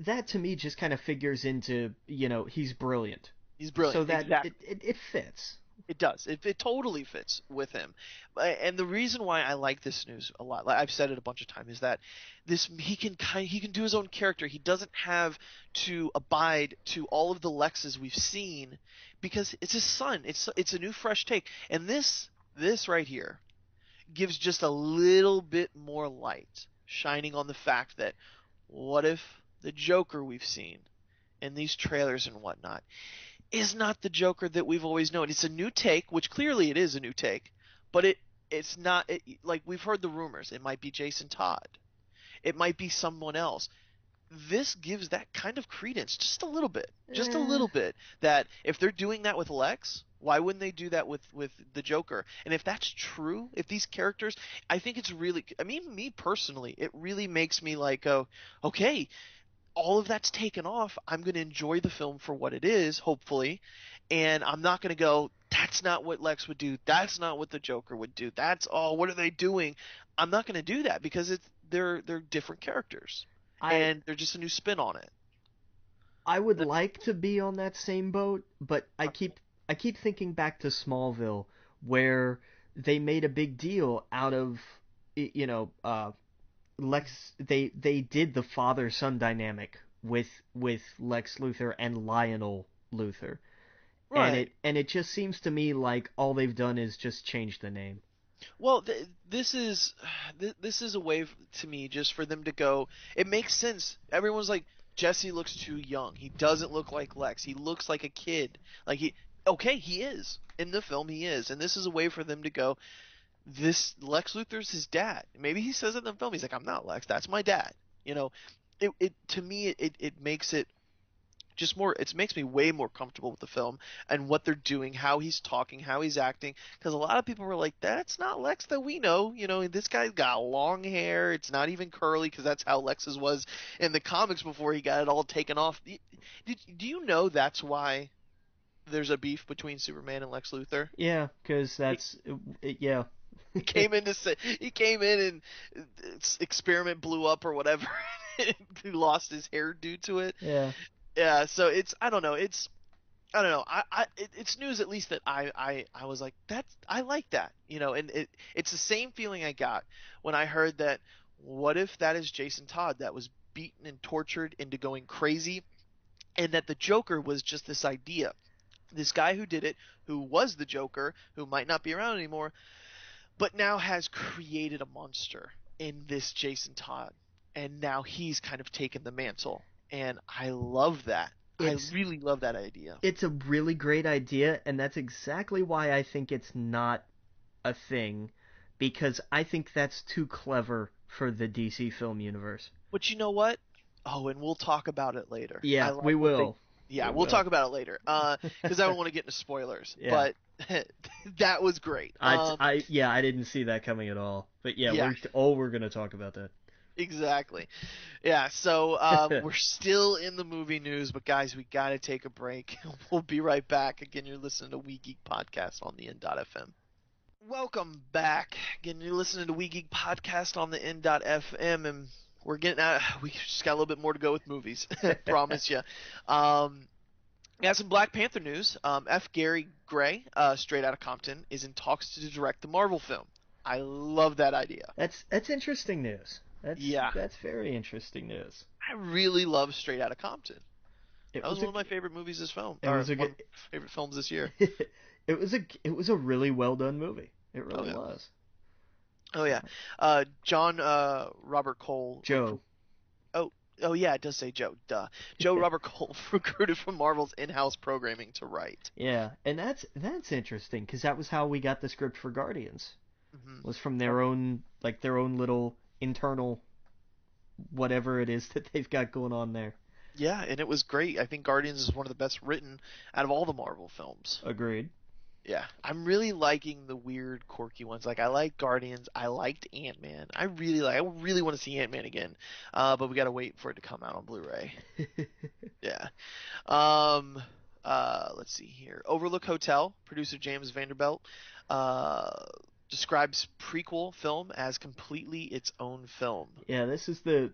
that to me just kind of figures into, he's brilliant. he's So brilliant. that Exactly. it fits. It does. It totally fits with him. And the reason why I like this news a lot, like I've said it a bunch of times, is that he can do his own character. He doesn't have to abide to all of the Lexes we've seen because it's his son. It's a new fresh take. And this right here gives just a little bit more light shining on the fact that what if the Joker we've seen in these trailers and whatnot is not the Joker that we've always known. It's a new take, which clearly it is a new take, but it's not like we've heard the rumors. It might be Jason Todd. It might be someone else. This gives that kind of credence just a Eh, little bit, that if they're doing that with Lex, why wouldn't they do that with the Joker? And if that's true, if these characters, I think it's really, I mean, me personally, it really makes me like, oh, okay, all of that's taken off. I'm going to enjoy the film for what it is, hopefully, and I'm not going to go, that's not what Lex would do. That's not what the Joker would do. That's all. What are they doing? I'm not going to do that because they're different characters, I and they're just a new spin on it. I would like to be on that same boat, but I keep thinking back to Smallville, where they made a big deal out of Lex. They did the father son dynamic with Lex Luthor and Lionel Luthor, and Right. it just seems to me like all they've done is just change the name. Well, this is a way to me just for them to go. It makes sense. Everyone's like, Jesse looks too young. He doesn't look like Lex. He looks like a kid. Like okay, he is in the film. He is, and this is a way for them to go. This Lex Luthor's his dad. Maybe he says it in the film. He's like, I'm not Lex. That's my dad. It to me it makes it just more, it makes me way more comfortable with the film and what they're doing, how he's talking, how he's acting, because a lot of people were like, that's not Lex that we know. This guy's got long hair. It's not even curly because that's how Lex's was in the comics before he got it all taken off. Do you know that's why there's a beef between Superman and Lex Luthor? Yeah, because He that's yeah. he came in and experiment blew up or whatever. He lost his hair due to it. Yeah. Yeah, so I don't know. I don't know. It's news at least that I was like, I like that, and it's the same feeling I got when I heard that. What if that is Jason Todd that was beaten and tortured into going crazy and that the Joker was just this idea. This guy who did it, who was the Joker, who might not be around anymore, but now has created a monster in this Jason Todd. And now he's kind of taken the mantle. And I love that. I It's really love that idea. it's a really great idea, and that's exactly why I think it's not a thing, because I think that's too clever for the DC film universe. But you know what? Oh, and we'll talk about it later. I Yeah, we like what they. will. Yeah, We we'll will. talk about it later. Because I don't want to get into spoilers. Yeah. But that was great. Yeah, I didn't see that coming at all. But yeah, Yeah, we're gonna talk about that. exactly. Yeah, so we're still in the movie news, but guys, we gotta take a break. We'll be right back. Again, you're listening to We Geek Podcast on the N.FM. Welcome back. Again, you're listening to We Geek Podcast on the N.FM, and we're getting out. We just got a little bit more to go with movies. Promise you. Got some Black Panther news. F. Gary Gray, straight out of Compton, is in talks to direct the Marvel film. I love that idea. That's interesting news. Yeah, That's very interesting news. I really love Straight Outta Compton. It That was was one a of my favorite movies this film, it or was a one good of my favorite films this year. it was a really well done movie. It Oh really yeah, was. oh yeah. John Robert Cole. Joe. Oh, oh yeah, it does say Joe. Duh. Joe Robert Cole recruited from Marvel's in-house programming to write. Yeah, and that's interesting because that was how we got the script for Guardians. Hmm. Was from their own little internal whatever it is that they've got going on there. Yeah, and it was great. I think Guardians is one of the best written out of all the Marvel films. Agreed. Yeah, I'm really liking the weird, quirky ones. Like I like Guardians. I liked Ant-Man. I really want to see Ant-Man again. But we gotta wait for it to come out on Blu-ray. Yeah. Um. Let's see here. Overlook Hotel. Producer James Vanderbilt. Uh. Describes prequel film as completely its own film. Yeah, this is the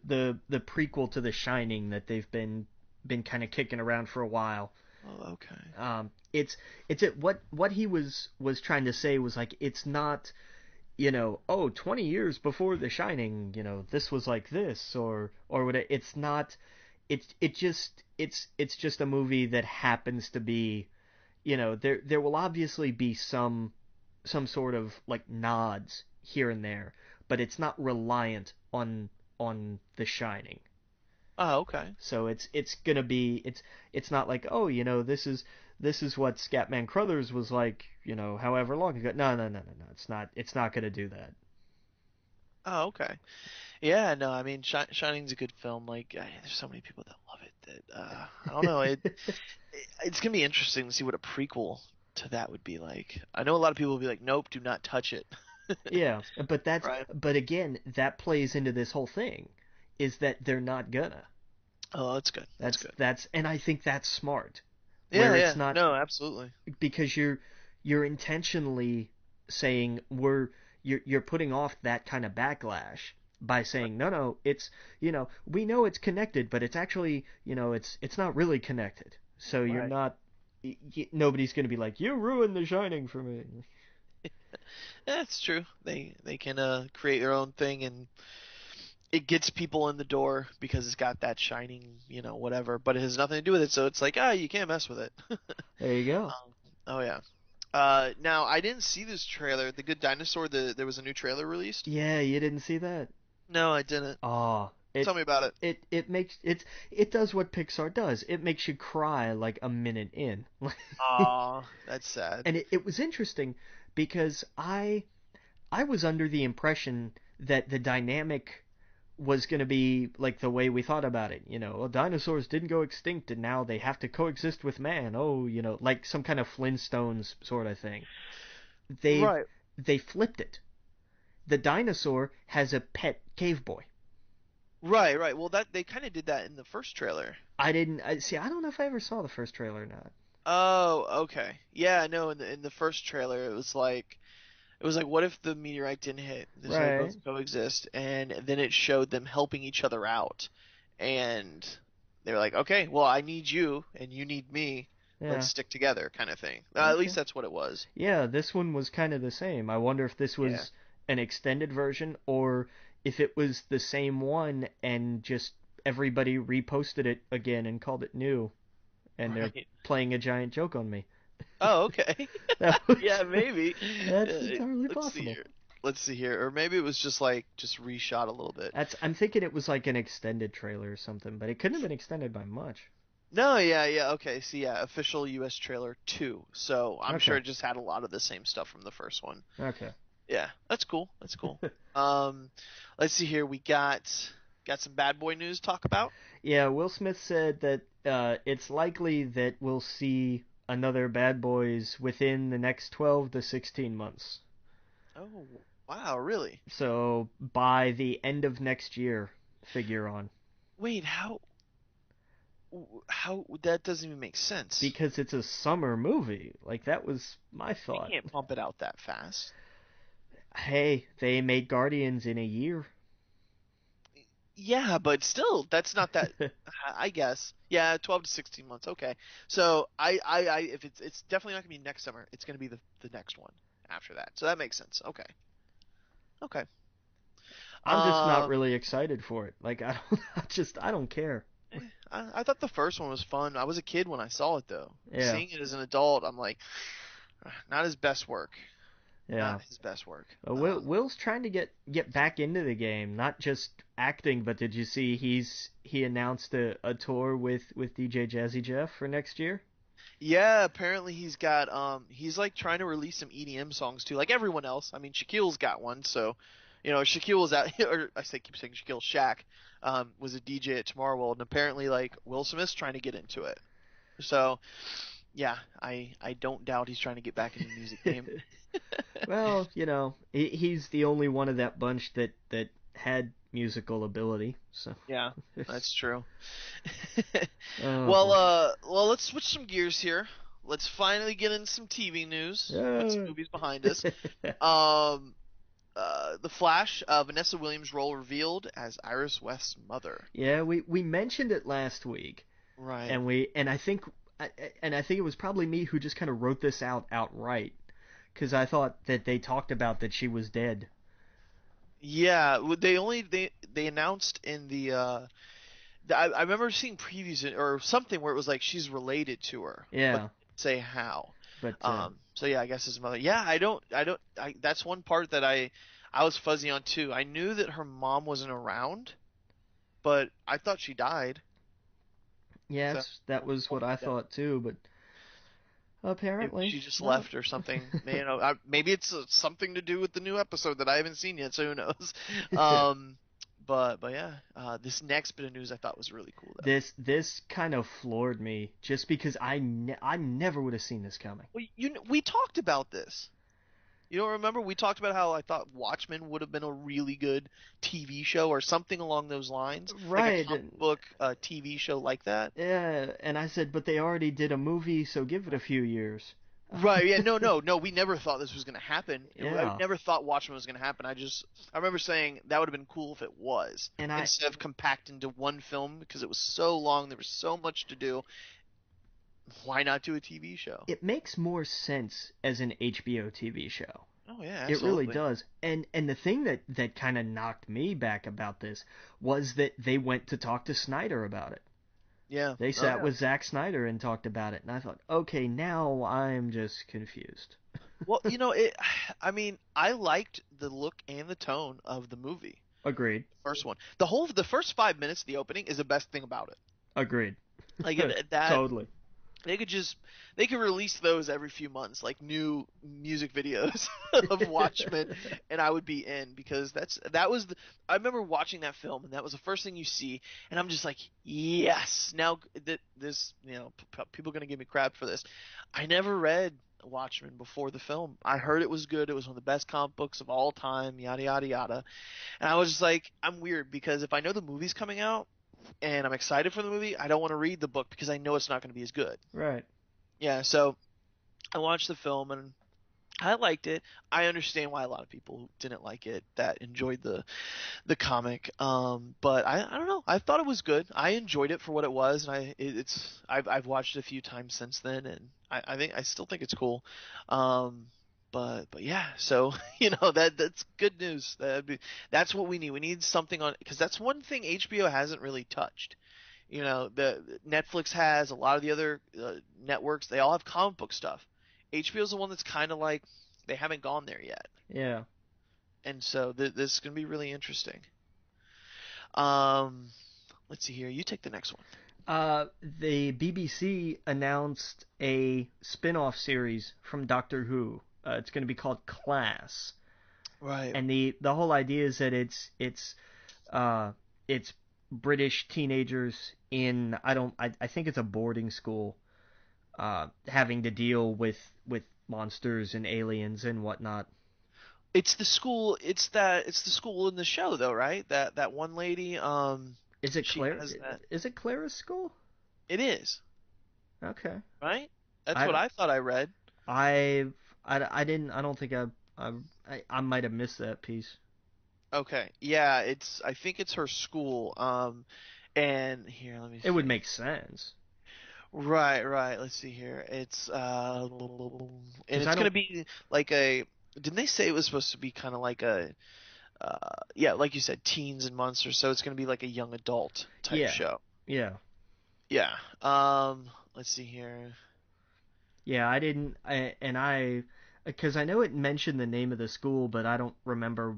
prequel to The Shining that they've been kind of kicking around for a while. Oh, okay. What he was trying to say was like it's not, 20 years before The Shining, this was like this or what it's not. It's just a movie that happens to be, there will obviously be some sort of like nods here and there, but it's not reliant on The Shining. Oh, okay. So it's gonna be it's not like, oh, this is what Scatman Crothers was like, however long ago. No. It's not gonna do that. Oh, okay. Yeah, no, I mean, Shining's a good film. Like, there's so many people that love it that I don't know. It's gonna be interesting to see what a prequel to that would be like. I know a lot of people will be like, "Nope, do not touch it." Yeah, Right? but again, that plays into this whole thing, is that they're not gonna. Oh, that's good. That's good. And I think that's smart, Yeah, where yeah. it's not No, absolutely. because you're intentionally saying you're putting off that kind of backlash by saying no, it's, we know it's connected, but it's actually, it's not really connected, so you're Right. not nobody's gonna be like, you ruined The Shining for me. That's true. They can create their own thing, and it gets people in the door because it's got that shining, whatever. But it has nothing to do with it, so it's like, you can't mess with it. There you go. Oh yeah. Now I didn't see this trailer. The Good Dinosaur. There was a new trailer released. Yeah, you didn't see that. No, I didn't. Oh, it Tell me about it. it does what Pixar does. It makes you cry like a minute in. Aw, that's sad. And it was interesting because I was under the impression that the dynamic was going to be like the way we thought about it. Well, dinosaurs didn't go extinct and now they have to coexist with man. Oh, like some kind of Flintstones sort of thing. They Right. they flipped it. The dinosaur has a pet cave boy. Right, right. Well, that they kind of did that in the first trailer. I don't know if I ever saw the first trailer or not. Oh, okay. Yeah, no, in the first trailer it was like what if the meteorite didn't hit? So they Right. both coexist, and then it showed them helping each other out. And they were like, "Okay, well, I need you and you need me. Let's Yeah. stick together," kind of thing. At least Okay. that's what it was. Yeah, this one was kind of the same. I wonder if this Yeah. was an extended version or if it was the same one and just everybody reposted it again and called it new. and they're Right. playing a giant joke on me. Oh, okay. That was Yeah, maybe. that's entirely Let's see possible. here. Let's see here. Or maybe it was just like just reshot a little bit. That's I'm thinking it was like an extended trailer or something, but it couldn't have been extended by much. No, yeah, yeah. Okay, so yeah, official US trailer 2. So I'm sure Okay. it just had a lot of the same stuff from the first one. Okay. Yeah, that's cool. That's cool. Um, let's see here. We got some bad boy news to talk about. Yeah, Will Smith said that it's likely that we'll see another Bad Boys within the next 12 to 16 months. Oh, wow, really? So by the end of next year, figure on. Wait, how that doesn't even make sense. Because it's a summer movie. Like, that was my They thought. can't pump it out that fast. Hey, they made Guardians in a year. Yeah, but still, that's not that. I guess. Yeah, 12 to 16 months. Okay. So if it's definitely not gonna be next summer. It's gonna be the next one after that. So that makes sense. Okay. Okay. I'm just not Um, really excited for it. Like, I don't, I don't care. I thought the first one was fun. I was a kid when I saw it though. Yeah, Seeing it as an adult, I'm like, not his best work. yeah. Not his best work. Will's trying to get back into the game, not just acting. But did you see he announced a tour with DJ Jazzy Jeff for next year? Yeah, apparently he's like trying to release some EDM songs too, like everyone else. I mean, Shaquille's got one, so Shaquille was out or keep saying Shaquille Shaq was a DJ at Tomorrowland, and apparently like Will Smith's trying to get into it. So, yeah, I don't doubt he's trying to get back into the music game. Well, he's the only one of that bunch that had musical ability. So, Yeah, that's true. oh Well, boy. let's switch some gears here. Let's finally get into some TV news. Put some Yeah. movies behind us. Um, The Flash, Vanessa Williams' role revealed as Iris West's mother. Yeah, we mentioned it last week, Right. and I think it was probably me who just kind of wrote this out outright because I thought that they talked about that she was dead. Yeah, they announced in I remember seeing previews or something where it was like she's related to her, but Yeah, didn't say how. but So yeah, I guess his mother. Yeah, that's one part that I was fuzzy on too. I knew that her mom wasn't around, but I thought she died. So yes, that was what I hopefully that thought too. But maybe apparently she just not. left or something. Maybe it's something to do with the new episode that I haven't seen yet. So who knows? Um, but yeah, this next bit of news I thought was really cool though. This kind of floored me just because I never would have seen this coming. Well, we talked about this. You don't remember? We talked about how I thought Watchmen would have been a really good TV show or something along those lines, like a Right. comic book TV show like that. Yeah, and I said, but they already did a movie, so give it a few years. Right? Yeah. No. No. No. We never thought this was gonna happen. I Yeah, never thought Watchmen was gonna happen. I remember saying that would have been cool if it was and I instead of compact into one film because it was so long. There was so much to do. Why not do a TV show? it makes more sense as an HBO TV show. Oh yeah, It really absolutely. does. And the thing that kind of knocked me back about this was that they went to talk to Snyder about it. Yeah. They Oh sat yeah. with Zack Snyder and talked about it, and I thought, okay, now I'm just confused. Well, I mean, I liked the look and the tone of the movie. Agreed. First one. The first 5 minutes of the opening is the best thing about it. Agreed. Like that Totally. they could release those every few months, like new music videos of Watchmen, and I would be in because I remember watching that film and that was the first thing you see, and I'm just like, yes. Now that this, people are gonna give me crap for this. I never read Watchmen before the film. I heard it was good. It was one of the best comic books of all time. Yada yada yada. And I was just like, I'm weird because if I know the movie's coming out and I'm excited for the movie, I don't want to read the book because I know it's not going to be as good. Right. Yeah, so I watched the film and I liked it. I understand why a lot of people didn't like it that enjoyed the comic. But I don't know. I thought it was good. I enjoyed it for what it was, and I've watched it a few times since then, and I still think it's cool. Um, but yeah, so that's good news. That's what we need. We need something on because that's one thing HBO hasn't really touched The Netflix has a lot of the other networks. They all have comic book stuff. HBO's the one that's kind of like they haven't gone there yet, Yeah. and so this is gonna be really interesting. Um, let's see here. You take the next one. The BBC announced a spin-off series from Doctor Who. It's going to be called Class, Right. and the whole idea is that uh it's British teenagers in I think it's a boarding school having to deal with monsters and aliens and whatnot. It's the school. It's the school in the show though, right? That one lady. Is it She Claire? has that. Is it Clara's school? It is Okay. right. That's I what I thought I read. I I didn't. I don't think I I might have missed that piece. Okay. Yeah. I think it's her school. And here, let me It would see. make sense Right. Right. Let's see here. And because it's I gonna don't. be like a. Didn't they say it was supposed to be kind of like a yeah, like you said, teens and monsters, so it's gonna be like a young adult type Yeah, show. yeah, Yeah. Let's see here. yeah. I didn't. And I because I know it mentioned the name of the school, but I don't remember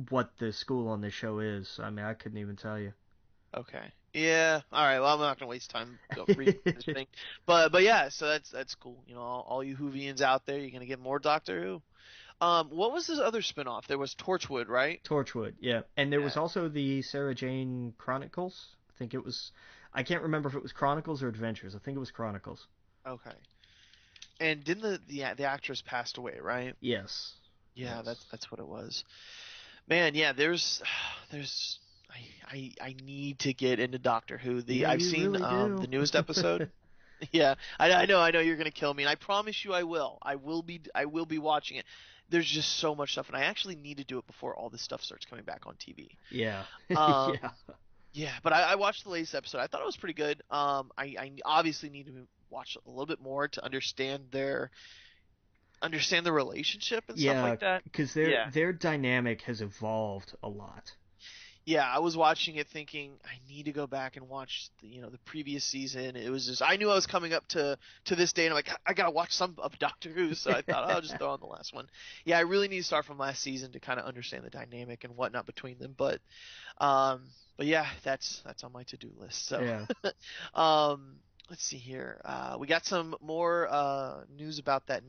what the school on the show is. I mean, I couldn't even tell you. Okay. Yeah. All right. Well, I'm not gonna waste time reading this thing, but yeah. So that's cool. All you Whovians out there, you're gonna get more Doctor Who. What was this other spinoff? There was Torchwood, right? Torchwood, yeah. And there was Yeah. also the Sarah Jane Chronicles. I think it was. I can't remember if it was Chronicles or Adventures. I think it was Chronicles. Okay. And didn't the actress passed away, right? Yes. Yeah, Yes. that's what it was. Man, yeah. There's. I need to get into Doctor Who. Yeah, I've you seen really do. the newest episode. Yeah, I know you're gonna kill me, and I promise you I will. I will be watching it. There's just so much stuff, and I actually need to do it before all this stuff starts coming back on TV. Yeah. Yeah. Um, yeah, but I watched the latest episode. I thought it was pretty good. I obviously need to watch a little bit more to understand the relationship and stuff Yeah, like that. because Yeah, their dynamic has evolved a lot. yeah, I was watching it thinking I need to go back and watch the previous season. It was just I knew I was coming up to this day and I'm like I gotta watch some of Doctor Who, so I thought I'll just throw on the last one. Yeah, I really need to start from last season to kind of understand the dynamic and whatnot between them. But yeah, that's on my to do list. So Yeah. um, let's see here. We got some more news about that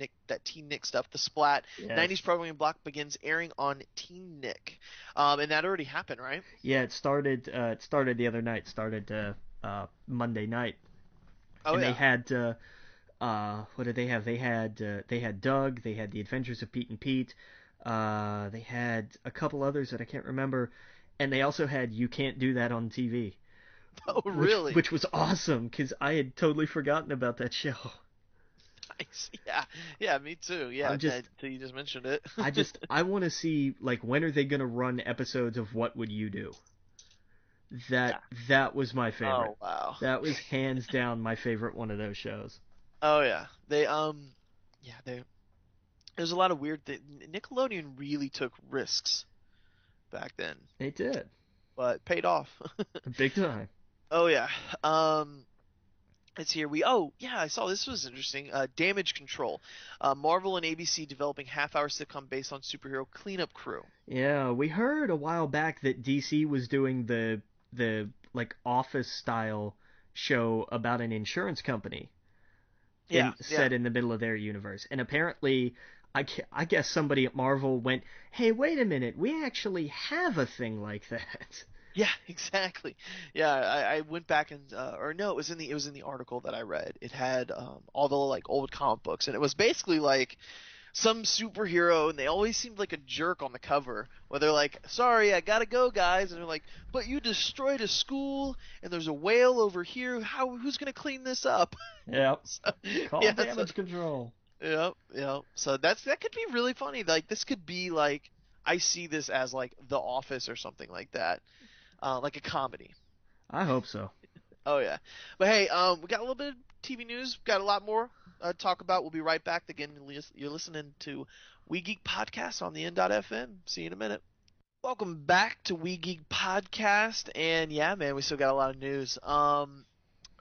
Teen Nick stuff. The Splat Yes. 90s programming block begins airing on Teen Nick, and that already happened, right? Yeah, it started. It started the other night. Started Monday night, Oh and they yeah. had what did they have? They had Doug. They had the Adventures of Pete and Pete. They had a couple others that I can't remember, and they also had You Can't Do That on TV, Oh which really? was awesome because I had totally forgotten about that show. Nice. Yeah. Yeah. Me too. Yeah. I'm just Until you just mentioned it. I want to see like when are they gonna run episodes of What Would You Do? Yeah. That was my favorite. Oh wow. That was hands down my favorite one of those shows. Oh yeah. Yeah. There's a lot of weird things. Nickelodeon really took risks back then, They did but paid off. big time. Oh yeah. Um, it's here. Oh yeah, I saw this was interesting. Damage Control. Marvel and ABC developing half-hour sitcom based on superhero cleanup crew. Yeah, we heard a while back that DC was doing the like office style show about an insurance company Yeah. Yeah. set in the middle of their universe. And apparently I guess somebody at Marvel went, "Hey, wait a minute. We actually have a thing like that." Yeah, exactly. Yeah, I went back and or no, it was in the article that I read. It had all the like old comic books, and it was basically like some superhero, and they always seemed like a jerk on the cover. Where they're like, "Sorry, I gotta go, guys," and they're like, "But you destroyed a school, and there's a whale over here. Who's gonna clean this up?" Yep. So, Call yeah, so, damage control. yep, yep. So that could be really funny. Like this could be like I see this as like The Office or something like that, like a comedy. I hope so. Oh yeah. But hey, we got a little bit of TV news. Got a lot more to talk about. We'll be right back. Again, you're listening to We Geek Podcast on the N.FM. See you in a minute. Welcome back to We Geek Podcast, and yeah, man, we still got a lot of news. One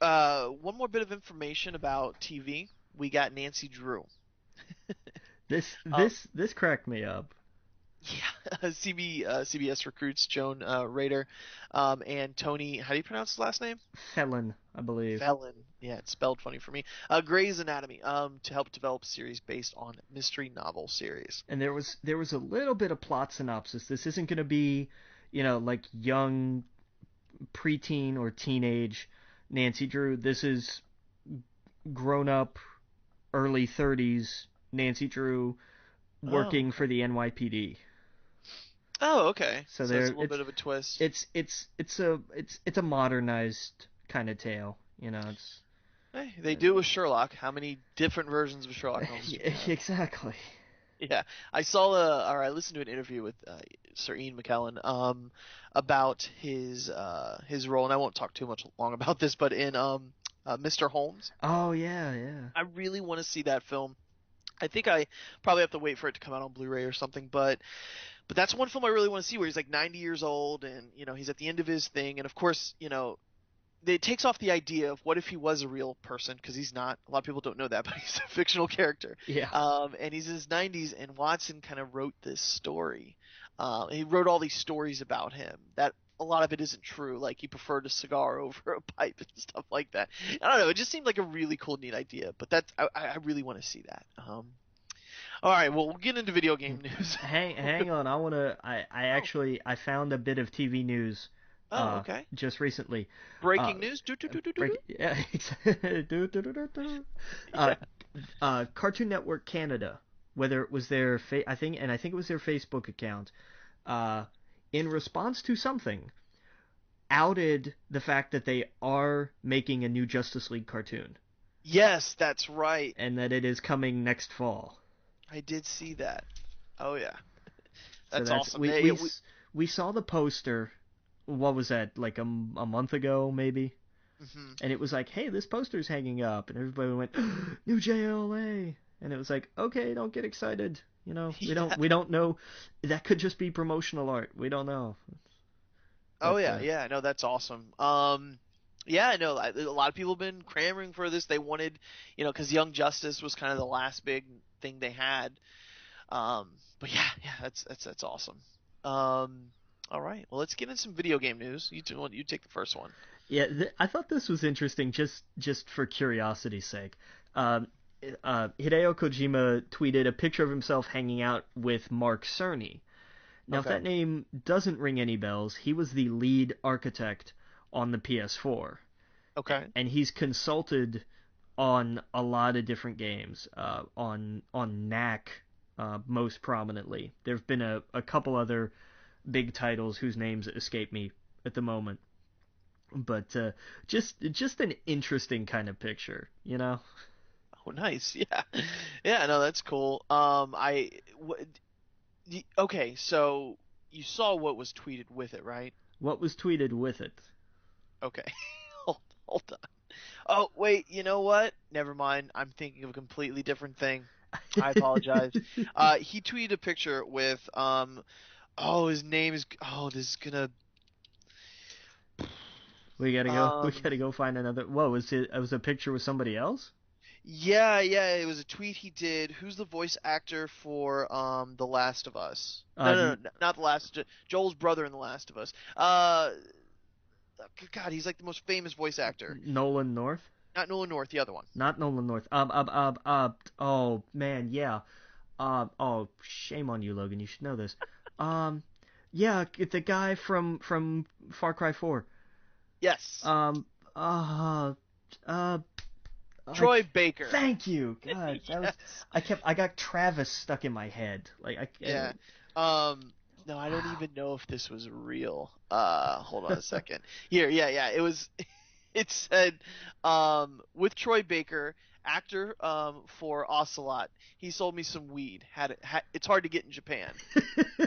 more bit of information about TV. We got Nancy Drew. This Um, this this cracked me up. yeah, CBS recruits Joan Rader, and Tony. How do you pronounce his last name? Felon, I believe. Fallon. Yeah, it's spelled funny for me. Grey's Anatomy. To help develop a series based on mystery novel series. And there was a little bit of plot synopsis. This isn't going to be, like young preteen or teenage Nancy Drew. This is grown up early 30s Nancy Drew Oh, working okay. for the NYPD. Oh, okay. So So it's a there little bit of a twist. it's a modernized kind of tale. It's Hey, they do with Sherlock. How many different versions of Sherlock Holmes do we have? exactly. Yeah, I listened to an interview with Sir Ian McKellen about his role, and I won't talk too much long about this, but in Mr. Holmes, Oh yeah, yeah. I really want to see that film. I think I probably have to wait for it to come out on Blu-ray or something, but that's one film I really want to see where he's like 90 years old and he's at the end of his thing, and of course it takes off the idea of what if he was a real person, because he's not. A lot of people don't know that, but he's a fictional character. Yeah. And he's in his 90s, and Watson kind of wrote this story. He wrote all these stories about him that a lot of it isn't true. Like he preferred a cigar over a pipe and stuff like that. I don't know. It just seemed like a really cool, neat idea. But I really want to see that. All right. Well, we'll get into video game news. Hang on. I Oh. actually I found a bit of TV news Oh. Okay. just recently. Uh Breaking news. Do do do do do do. yeah, do, do, do, do, do. Yeah. uh Cartoon Network Canada, whether it was their I think it was their Facebook account, uh in response to something, outed the fact that they are making a new Justice League cartoon Yes, that's right. and that it is coming next fall. I did see that. Oh yeah, So that's that's awesome. Yeah, yeah, we saw the poster. What was that, like a month ago maybe? mhm. And it was like, hey, this poster's hanging up, and everybody went, new JLA, and it was like, okay, don't get excited. Yeah. We don't know. That could just be promotional art. We don't know. Oh But yeah, yeah. No, that's awesome. Yeah, I know. A lot of people have been clamoring for this. They wanted, because Young Justice was kind of the last big thing they had. But yeah, yeah, that's awesome. Um, all right. Well, let's get in some video game news. You take the first one. yeah, I thought this was interesting, just for curiosity's sake. Um, Hideo Kojima tweeted a picture of himself hanging out with Mark Cerny. Now, if Okay. that name doesn't ring any bells, he was the lead architect on the PS4, Okay. and he's consulted on a lot of different games. On Knack, most prominently. There've been a couple other big titles whose names escape me at the moment, but just an interesting kind of picture, you know. Oh, nice. Yeah. Yeah. No, that's cool. Okay. So you saw what was tweeted with it, right? What was tweeted with it? Okay. hold, hold on. Oh, wait, you know what? Never mind. I'm thinking of a completely different thing. I apologize. He tweeted a picture with oh, his name is this is gonna We gotta go. We um gotta go find another. Whoa, was it a picture with somebody else? yeah, yeah, it was a tweet he did. Who's the voice actor for The Last of Us? No, Uh, no, no, not The Last Joel's brother in The Last of Us. God, he's like the most famous voice actor. Nolan North. Not Nolan North, the other one. Not Nolan North. Oh man, yeah. Oh, shame on you, Logan. You should know this. Um, yeah, the guy from Far Cry 4. Yes. Um, uh, uh, like, Troy Baker. thank you. God, that was. Yes. I got Travis stuck in my head. Like Yeah. No, I don't wow. even know if this was real. Hold on a second. Here, yeah, yeah. It was it said with Troy Baker, actor for Ocelot. He sold me some weed. It's hard to get in Japan.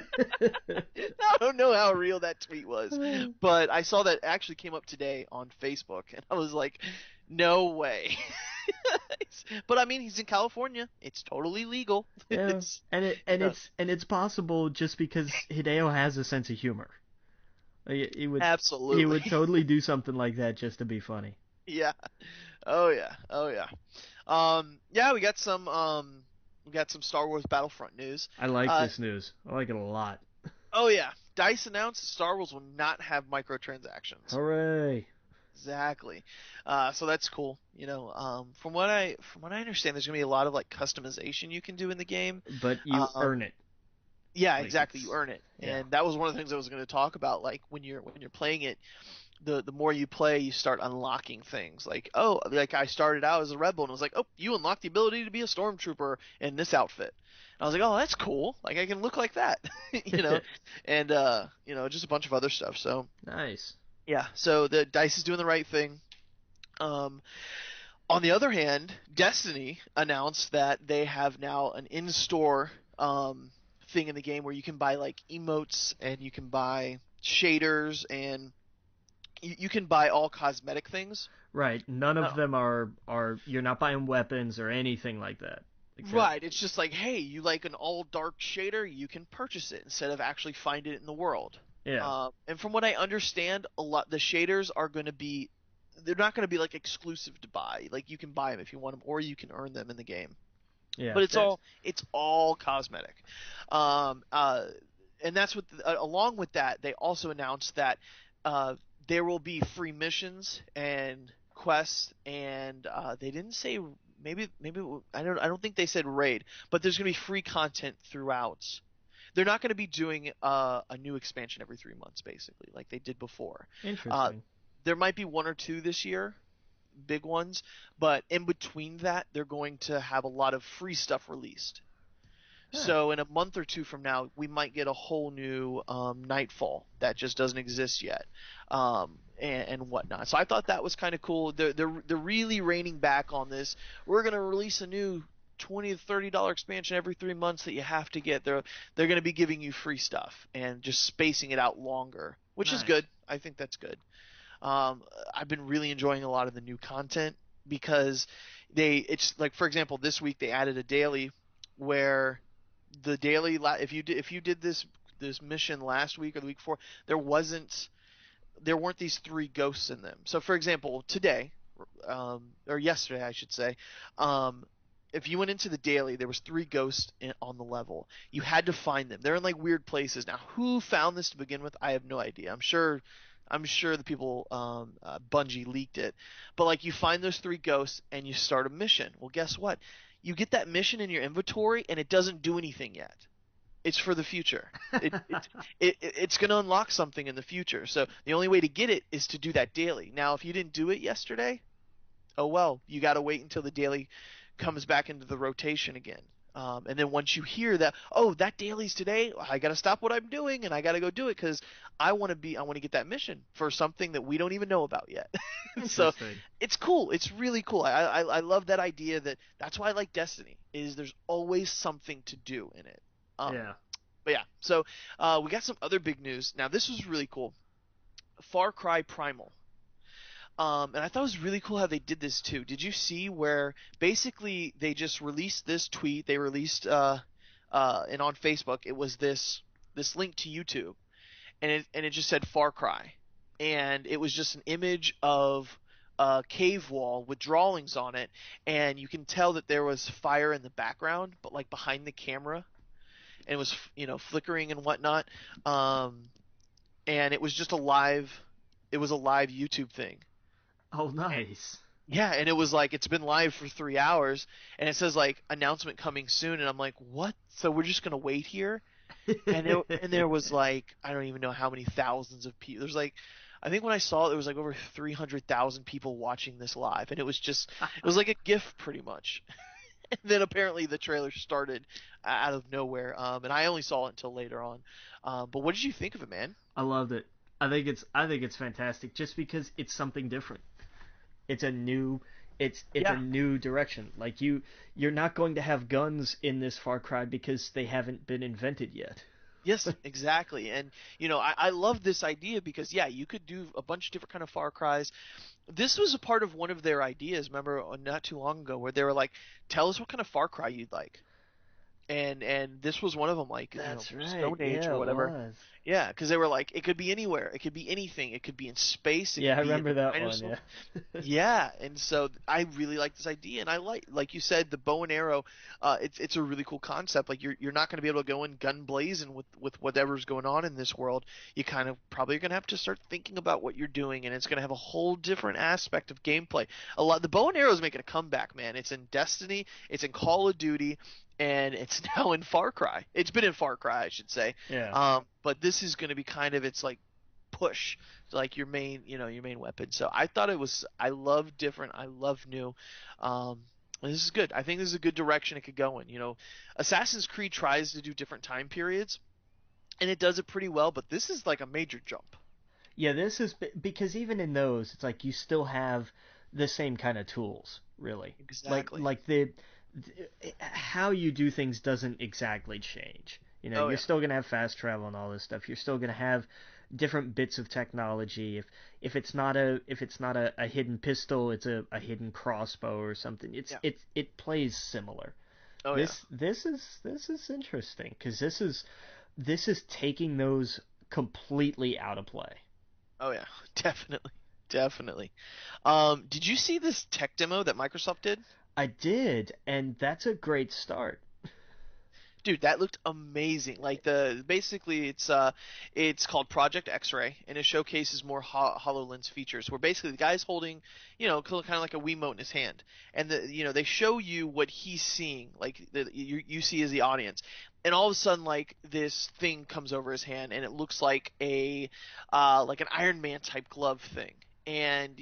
I don't know how real that tweet was, but I saw that actually came up today on Facebook, and I was like, No way. But I mean, he's in California. It's totally legal. Yeah, It's you and know, it's possible just because Hideo has a sense of humor. He absolutely. would totally do something like that just to be funny. Yeah. Oh yeah. Oh yeah. Yeah, we got some Star Wars Battlefront news. I like Uh this news. I like it a lot. oh yeah. DICE announced Star Wars will not have microtransactions. Hooray! Exactly. So that's cool. From what I understand, there's gonna be a lot of like customization you can do in the game. But you Um, earn it. yeah, Like exactly. You it's earn it, yeah. and that was one of the things I was going to talk about. Like when you're playing it, the more you play, you start unlocking things. Like like I started out as a rebel, and it was like, oh, you unlock the ability to be a stormtrooper in this outfit. And I was like, oh, that's cool. Like I can look like that, you know, and just a bunch of other stuff. So Nice. yeah, so the Dice is doing the right thing. Um, on the other hand, Destiny announced that they have now an in-store thing in the game where you can buy like emotes and you can buy shaders and you can buy all cosmetic things. Right. None of Oh. them are you're not buying weapons or anything like that. Like that. Right, it's just like, hey, you like an all dark shader, you can purchase it instead of actually find it in the world. Yeah. And from what I understand, a lot the shaders are going to be they're not going to be like exclusive to buy. Like you can buy them if you want them, or you can earn them in the game. Yeah. But That it's all cosmetic. Um, uh, and that's what along with that, they also announced that uh, there will be free missions and quests, and they didn't say maybe I don't think they said raid, but there's gonna be free content throughout. They're not going to be doing a new expansion every 3 months, basically, like they did before. Uh, interesting. there might be one or two this year, big ones, but in between that, they're going to have a lot of free stuff released. Huh. So in a month or two from now, we might get a whole new Nightfall that just doesn't exist yet, and whatnot. So I thought that was kind of cool. They're really reining back on this. We're gonna release a new $20 to $30 expansion every 3 months that you have to get. They're gonna be giving you free stuff and just spacing it out longer, which is good. Nice. I think that's good. Um, I've been really enjoying a lot of the new content because it's like, for example, this week they added a daily where the daily if you did this mission last week or the week before, there weren't these three ghosts in them. So for example, today, or yesterday I should say, um, if you went into the daily, there was three ghosts on the level. You had to find them. They're in like weird places. Now, who found this to begin with? I have no idea. I'm sure the people Bungie leaked it. But like you find those three ghosts and you start a mission. Well, guess what? You get that mission in your inventory and it doesn't do anything yet. It's for the future. It's going to unlock something in the future. So the only way to get it is to do that daily. Now, if you didn't do it yesterday, oh well, you got to wait until the daily comes back into the rotation again. And then once you hear that, oh, that daily's today, I got to stop what I'm doing and I got to go do it because I want to get that mission for something that we don't even know about yet. So Interesting. it's cool. It's really cool. I love that idea that's why I like Destiny is there's always something to do in it. Um, Yeah. but yeah, so we got some other big news. Now this was really cool. Far Cry Primal. And I thought it was really cool how they did this too. Did you see where basically they just released this tweet? They released and on Facebook it was this link to YouTube, and it just said Far Cry, and it was just an image of a cave wall with drawings on it, and you can tell that there was fire in the background, but like behind the camera, and it was flickering and whatnot. Um, and it was just it was a live YouTube thing. Oh, nice. Yeah, and it was like it's been live for 3 hours, and it says like announcement coming soon, and I'm like, what? So we're just gonna wait here? And there was like I don't even know how many thousands of people. There's like I think when I saw it, there was like over 300,000 people watching this live, and it was like a GIF pretty much. And then apparently the trailer started out of nowhere, and I only saw it until later on. But what did you think of it, man? I loved it. I think it's fantastic just because it's something different. It's a new it's a Yeah, new direction. Like you're not going to have guns in this Far Cry because they haven't been invented yet. Yes, exactly. And I love this idea because yeah, you could do a bunch of different kind of Far Cries. This was a part of one of their ideas, remember, not too long ago, where they were like, "Tell us what kind of Far Cry you'd like." And this was one of them, like, That's right. Stone Age or Yeah, it whatever. was. Yeah, because they were like, it could be anywhere, it could be anything, it could be in space, it Yeah, could I be in remember the that one. dinosaur. Yeah. Yeah, and so I really like this idea, and I like you said, the bow and arrow. It's a really cool concept. Like you're not going to be able to go in gun blazing with whatever's going on in this world. You kind of probably are going to have to start thinking about what you're doing, and it's going to have a whole different aspect of gameplay. The bow and arrow is making a comeback, man. It's in Destiny, it's in Call of Duty, and it's now in Far Cry. It's been in Far Cry, I should say. Yeah. But this is going to be kind of its like push, like your main weapon. So I thought I love different, I love new. Um, this is good. I think this is a good direction it could go in. Assassin's Creed tries to do different time periods, and it does it pretty well. But this is like a major jump. Yeah, this is because even in those, it's like you still have the same kind of tools, really. Like Exactly. like how you do things doesn't exactly change. Oh You're yeah. still gonna have fast travel and all this stuff. You're still gonna have different bits of technology. If it's not a hidden pistol, it's a hidden crossbow or something. Yeah. It plays similar. Oh yeah. This is interesting because this is taking those completely out of play. Oh yeah. Definitely. Definitely. Did you see this tech demo that Microsoft did? I did, and that's a great start. Dude, that looked amazing. Like basically it's called Project X-Ray, and it showcases more HoloLens features. Where basically the guy's holding, kind of like a Wiimote in his hand, and they show you what he's seeing, like you see as the audience, and all of a sudden like this thing comes over his hand, and it looks like an Iron Man type glove thing, and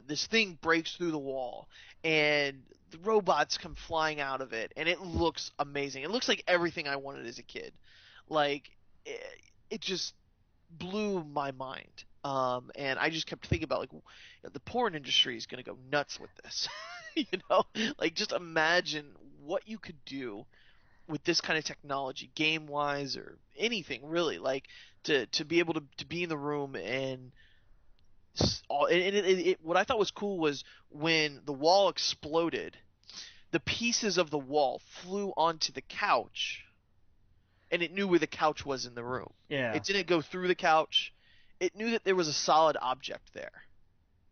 this thing breaks through the wall, and the robots come flying out of it, and it looks amazing. It looks like everything I wanted as a kid. Like it, it just blew my mind. And I just kept thinking about like the porn industry is gonna go nuts with this. you know, like just imagine what you could do with this kind of technology, game wise or anything really. Like to be able to be in the room and what I thought was cool was when the wall exploded, the pieces of the wall flew onto the couch, and it knew where the couch was in the room. Yeah, It didn't go through the couch. It knew that there was a solid object there.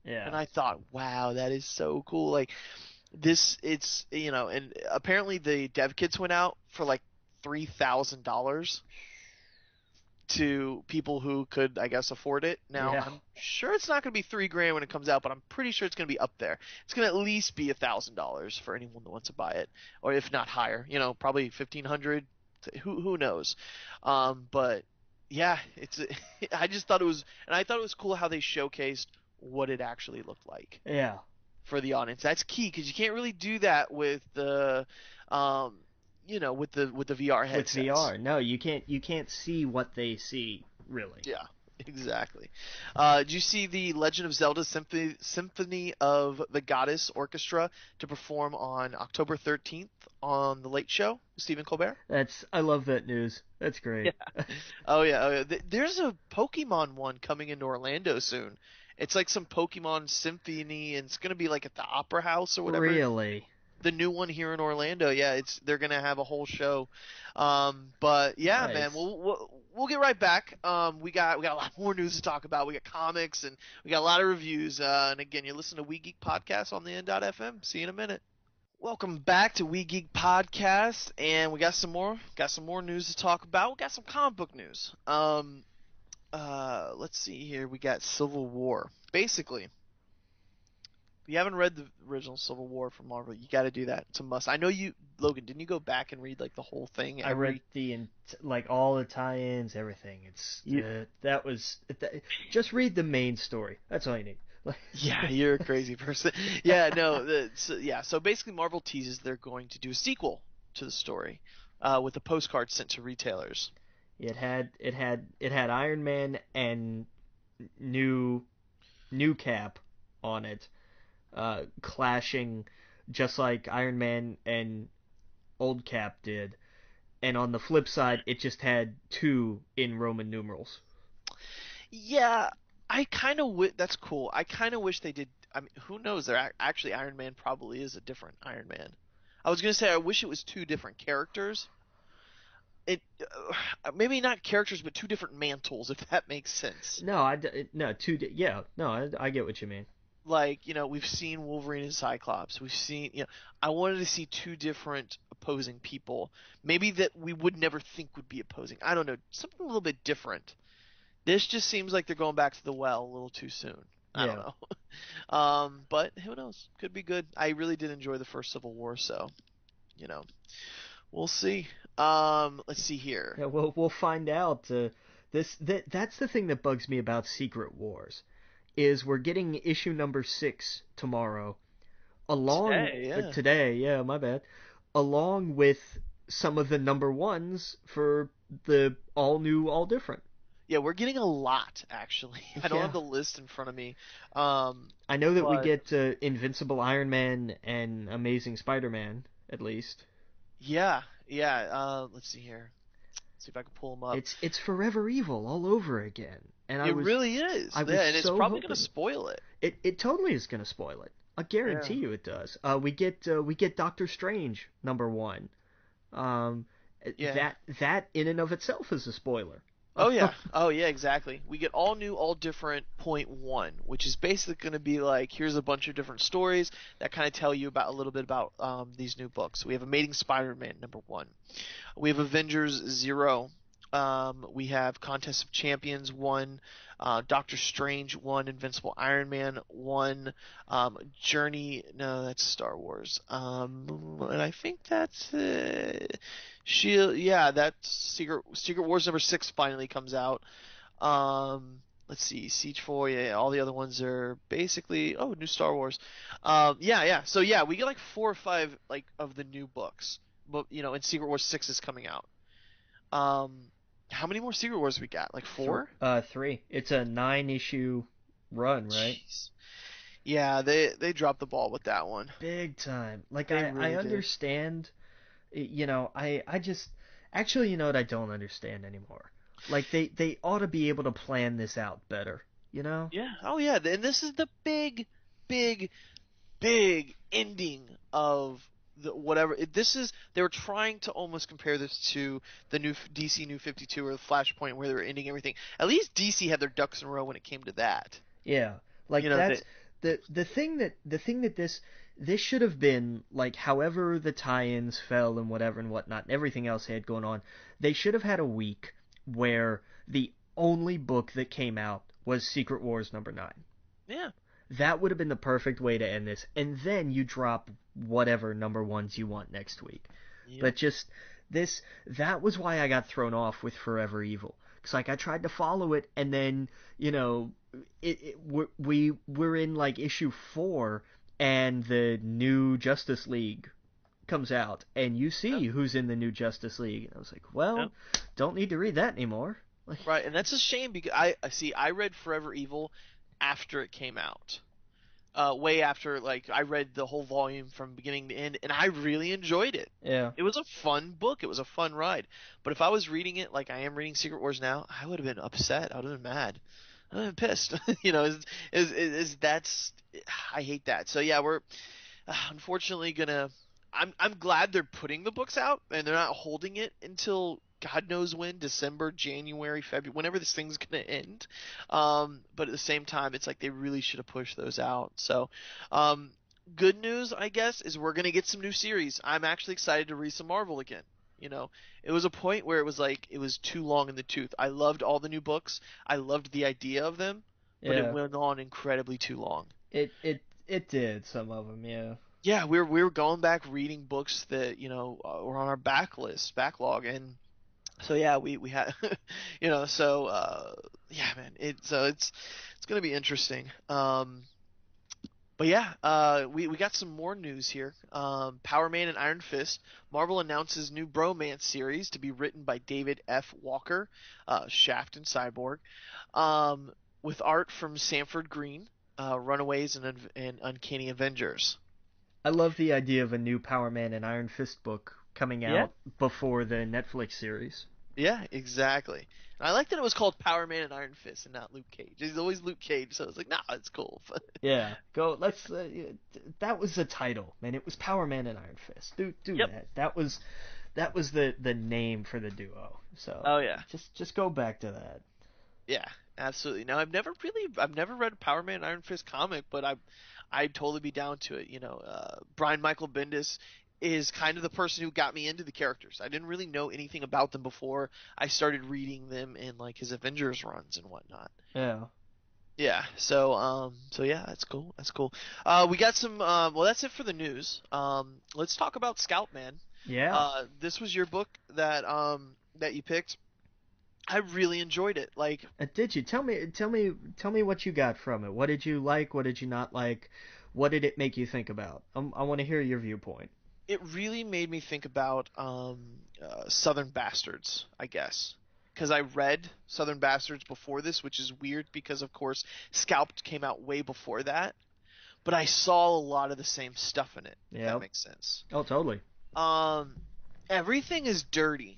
yeah. And I thought, wow, that is so cool. Like and apparently the dev kits went out for like $3,000 to people who could, I guess, afford it. Now, Yeah. I'm sure it's not going to be 3 grand when it comes out, but I'm pretty sure it's going to be up there. It's going to at least be $1,000 for anyone that wants to buy it, or if not higher. Probably 1,500. Who knows? But yeah, it's. I just thought it was, and I thought it was cool how they showcased what it actually looked like Yeah. for the audience. That's key because you can't really do that with the, um, with the VR With headsets. VR. No, you can't see what they see, really. Yeah, exactly. Did you see the Legend of Zelda Symphony of the Goddess Orchestra to perform on October 13th on The Late Show with Stephen Colbert? I love that news. That's Yeah. great. Oh yeah, oh yeah. There's a Pokemon one coming into Orlando soon. It's like some Pokemon symphony, and it's gonna be like at the Opera House or whatever. Really. The new one here in Orlando. Yeah, they're gonna have a whole show. But yeah, man, Nice. we'll get right back. We got a lot more news to talk about. We got comics and we got a lot of reviews. And again, you're listening to We Geek Podcast on the N.FM. See you in a minute. Welcome back to We Geek Podcast, and we got some more news to talk about. We got some comic book news. Let's see here. We got Civil War. Basically, if you haven't read the original Civil War from Marvel, you got to do that. It's a must. I know you, Logan. Didn't you go back and read like the whole thing? I read like all the tie-ins, everything. It's You, that was just read the main story. That's all you need. yeah, you're a crazy person. Yeah, no. So basically, Marvel teases they're going to do a sequel to the story, with a postcard sent to retailers. it had Iron Man and new new Cap on it, clashing just like Iron Man and old Cap did, and on the flip side, it just had 2 in Roman numerals. Yeah, that's cool. I kind of wish they did. I mean, who knows? Actually Iron Man probably is a different Iron Man. I was gonna say I wish it was two different characters. It maybe not characters, but two different mantles, if that makes sense. No, no, 2, yeah, no, I get what you mean. Like, we've seen Wolverine and Cyclops. We've seen, I wanted to see two different opposing people. Maybe that we would never think would be opposing. I don't know, something a little bit different. This just seems like they're going back to the well a little too soon. I don't Yeah. know. But who knows? Could be good. I really did enjoy the first Civil War, so, you know, we'll see. Let's see here. Yeah, we'll find out. That's the thing that bugs me about Secret Wars, is we're getting issue number 6 tomorrow, along Today, yeah. today. Yeah, my bad. Along with some of the number ones for the all new, all different. Yeah, we're getting a lot actually. I don't have Yeah, the list in front of me. Um, I know that we but get Invincible Iron Man and Amazing Spider-Man at least. yeah, yeah. Let's see here. See if I can pull them up. It's Forever Evil all over again, and It really is. I Yeah, was and it's so probably gonna hoping. spoil it. It totally is going to spoil it. I Yeah. guarantee you it does. We get Doctor Strange number 1. Um, Yeah. that in and of itself is a spoiler. Oh yeah. Oh yeah, exactly. We get all new, all different point one, which is basically going to be like here's a bunch of different stories that kind of tell you about a little bit about these new books. We have Amazing Spider-Man number one. We have Avengers Zero. We have Contest of Champions one, Doctor Strange one, Invincible Iron Man one, Journey. No, that's Star Wars. And I think that's Shield. Yeah, that's Secret Wars number six finally comes out. Let's see, Siege 4, yeah, all the other ones are basically new Star Wars. Yeah, yeah. So yeah, we get like four or five like of the new books, but and Secret Wars 6 is coming out. Um, how many more Secret Wars we got? Like four? 3. It's a 9 issue run, right? Jeez. Yeah, they dropped the ball with that one. Big time. Like They I really did. understand. I just actually, you know what I don't understand anymore. Like they ought to be able to plan this out better. You know? Yeah. Oh yeah. And this is the big, big ending of the whatever. This is they were trying to almost compare this to the new DC New 52 or the Flashpoint where they were ending everything. At least DC had their ducks in a row when it came to that. Yeah, like You know that's that. the thing that this should have been like, however the tie-ins fell and whatever and whatnot and everything else they had going on, they should have had a week where the only book that came out was Secret Wars number 9. Yeah. That would have been the perfect way to end this, and then you drop whatever number ones you want next week. Yep. But just this, that was why I got thrown off with Forever Evil. Cause like I tried to follow it, and then we're in like issue 4, and the new Justice League comes out, and you Yep. see who's in the new Justice League, and I was like, Yep. well, don't need to read that anymore. Like, Right, and that's a shame because I see I read Forever Evil after it came out. Way after, like, I read the whole volume from beginning to end, and I really enjoyed it. yeah, It was a fun book. It was a fun ride. But if I was reading it like I am reading Secret Wars now, I would have been upset. I would have been mad. I would have been pissed. That's I hate that. So yeah, we're unfortunately gonna. I'm glad they're putting the books out and they're not holding it until God knows when, December, January, February, whenever this thing's gonna end. But at the same time, it's like they really should have pushed those out. So, good news, I guess, is we're gonna get some new series. I'm actually excited to read some Marvel again. It was a point where it was like it was too long in the tooth. I loved all the new books. I loved the idea of them, but it yeah. went on incredibly too long. It did, some of them, yeah. Yeah, we were going back reading books that were on our backlog, and so yeah, we had so yeah, man, it's gonna be interesting. But yeah, we got some more news here. Power Man and Iron Fist. Marvel announces new bromance series to be written by David F. Walker, Shaft and Cyborg, with art from Sanford Green, Runaways and Uncanny Avengers. I love the idea of a new Power Man and Iron Fist book coming Yeah. out before the Netflix series. Yeah, exactly. And I like that it was called Power Man and Iron Fist and not Luke Cage. He's always Luke Cage, so I was like, nah, it's cool. Yeah, go. Let's. That was the title, man. It was Power Man and Iron Fist. Do Yep. that. That was the name for the duo. So Oh yeah. just go back to that. Yeah, absolutely. Now I've never read a Power Man Iron Fist comic, but I'd totally be down to it. Brian Michael Bendis is kind of the person who got me into the characters. I didn't really know anything about them before I started reading them in like his Avengers runs and whatnot. Yeah. Yeah, so yeah, that's cool. That's cool. We got some. Well, that's it for the news. Let's talk about Scout Man. Yeah. This was your book that you picked. I really enjoyed it. Like, Did you tell me what you got from it? What did you like? What did you not like? What did it make you think about? I want to hear your viewpoint. it really made me think about Southern Bastards, I guess. Because I read Southern Bastards before this, which is weird because, of course, Scalped came out way before that. But I saw a lot of the same stuff in it, if that Yep. makes sense. Oh, totally. Um, Everything is dirty.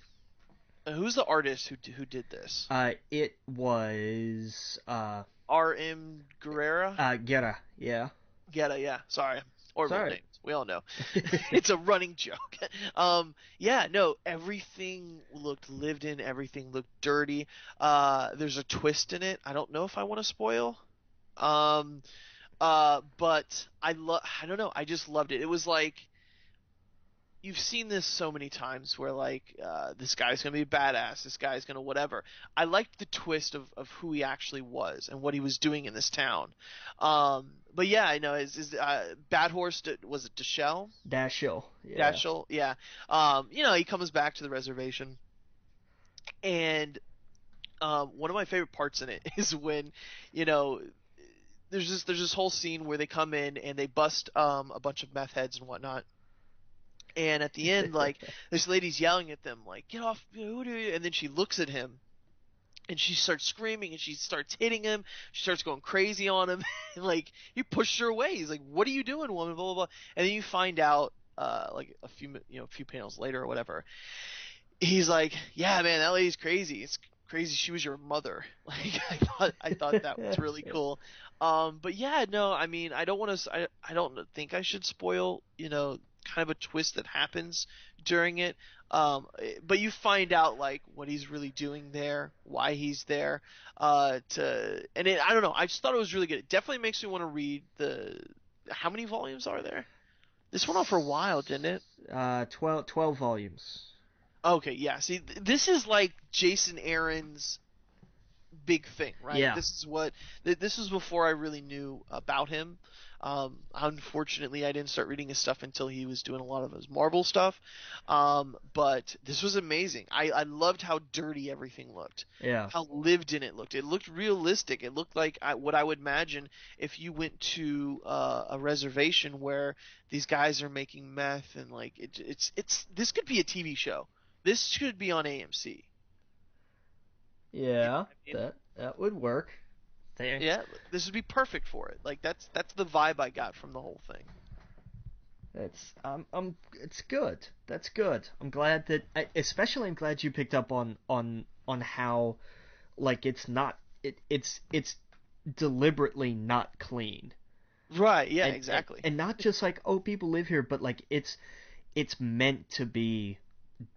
Who's the artist who did this? It was R.M. Guerrera? Guerra. Yeah. Guerra, yeah. Sorry. Horrible Sorry. names. We all know. It's a running joke. Yeah, no, everything looked lived in. Everything looked dirty. There's a twist in it. I don't know if I want to spoil. Um, but I don't know. I just loved it. It was like you've seen this so many times where like this guy's gonna be a badass, this guy's gonna whatever. I liked the twist of who he actually was and what he was doing in this town. But yeah, I know is Bad Horse, was it Dashell? Dashiell. Yeah. Dashell, yeah. He comes back to the reservation, and one of my favorite parts in it is when you know there's this whole scene where they come in and they bust a bunch of meth heads and whatnot. And at the end, like this lady's yelling at them, like "Get off!" Who do you? And then she looks at him, and she starts screaming, and she starts hitting him. She starts going crazy on him, and like he pushed her away. He's like, "What are you doing, woman?" Blah blah blah. And then you find out, like a few panels later or whatever, he's like, "Yeah, man, that lady's crazy. It's crazy. She was your mother." Like I thought that was really cool. But yeah, no, I mean, I don't want to. I don't think I should spoil, kind of a twist that happens during it. But you find out like what he's really doing there, why he's there, I don't know. I just thought it was really good. It definitely makes me want to read the. How many volumes are there? This went on for a while, didn't it? 12 volumes. Okay, yeah. See, this is like Jason Aaron's big thing, right? Yeah. This is before I really knew about him. Unfortunately, I didn't start reading his stuff until he was doing a lot of his Marvel stuff. But this was amazing. I loved how dirty everything looked, Yeah. how lived in it looked. It looked realistic. It looked like what I would imagine if you went to a reservation where these guys are making meth and like it's this could be a TV show. This should be on AMC. You know Yeah. what I mean? That would work. There. Yeah, this would be perfect for it. Like that's the vibe I got from the whole thing. It's good. That's good. I'm glad that especially I'm glad you picked up on how like it's deliberately not clean. Right, yeah, And, and exactly. and not just like, oh, people live here, but like it's meant to be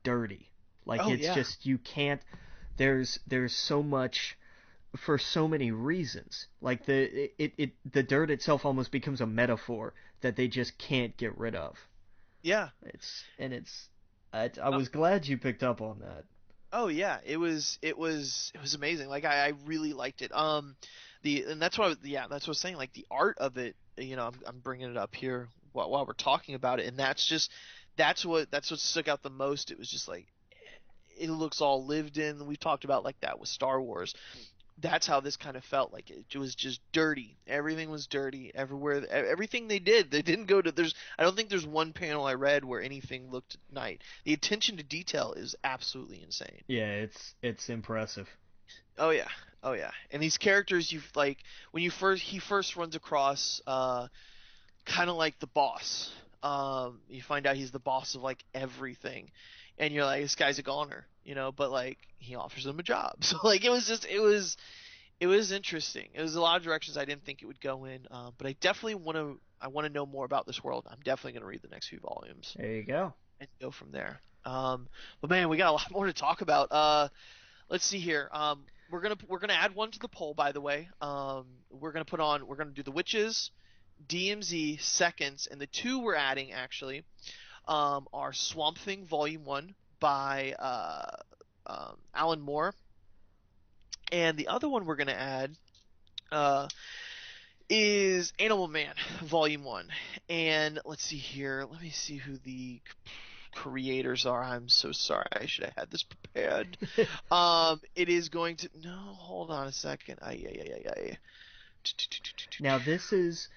dirty. Like Oh it's yeah. just you can't there's so much for so many reasons. Like the dirt itself almost becomes a metaphor that they just can't get rid of. Yeah. I was glad you picked up on that. Oh yeah, it was amazing. Like I really liked it. And that's what that's what I was saying. Like the art of it, I'm bringing it up here while we're talking about it, and that's what stuck out the most. It was just like it looks all lived in. We've talked about like that with Star Wars. That's how this kind of felt. Like it was just dirty. Everything was dirty everywhere. Everything they didn't go to. I don't think there's one panel I read where anything looked nice. The attention to detail is absolutely insane. Yeah, it's impressive. Oh yeah, oh yeah. And these characters, you like when he first runs across, kind of like the boss. You find out he's the boss of like everything, and you're like, this guy's a goner, but like he offers him a job. So like it was interesting. It was a lot of directions I didn't think it would go in, but I definitely want to know more about this world. I'm definitely going to read the next few volumes There you go. and go from there. But man, we got a lot more to talk about. Let's see here. We're gonna add one to the poll, by the way. We're gonna do the witches, DMZ seconds, and the two we're adding actually are Swamp Thing Volume One by Alan Moore, and the other one we're gonna add uh, is Animal Man Volume One. And let's see here. Let me see who the creators are. I'm so sorry. I should have had this prepared. It is going to. No, hold on a second. Ay. Now this is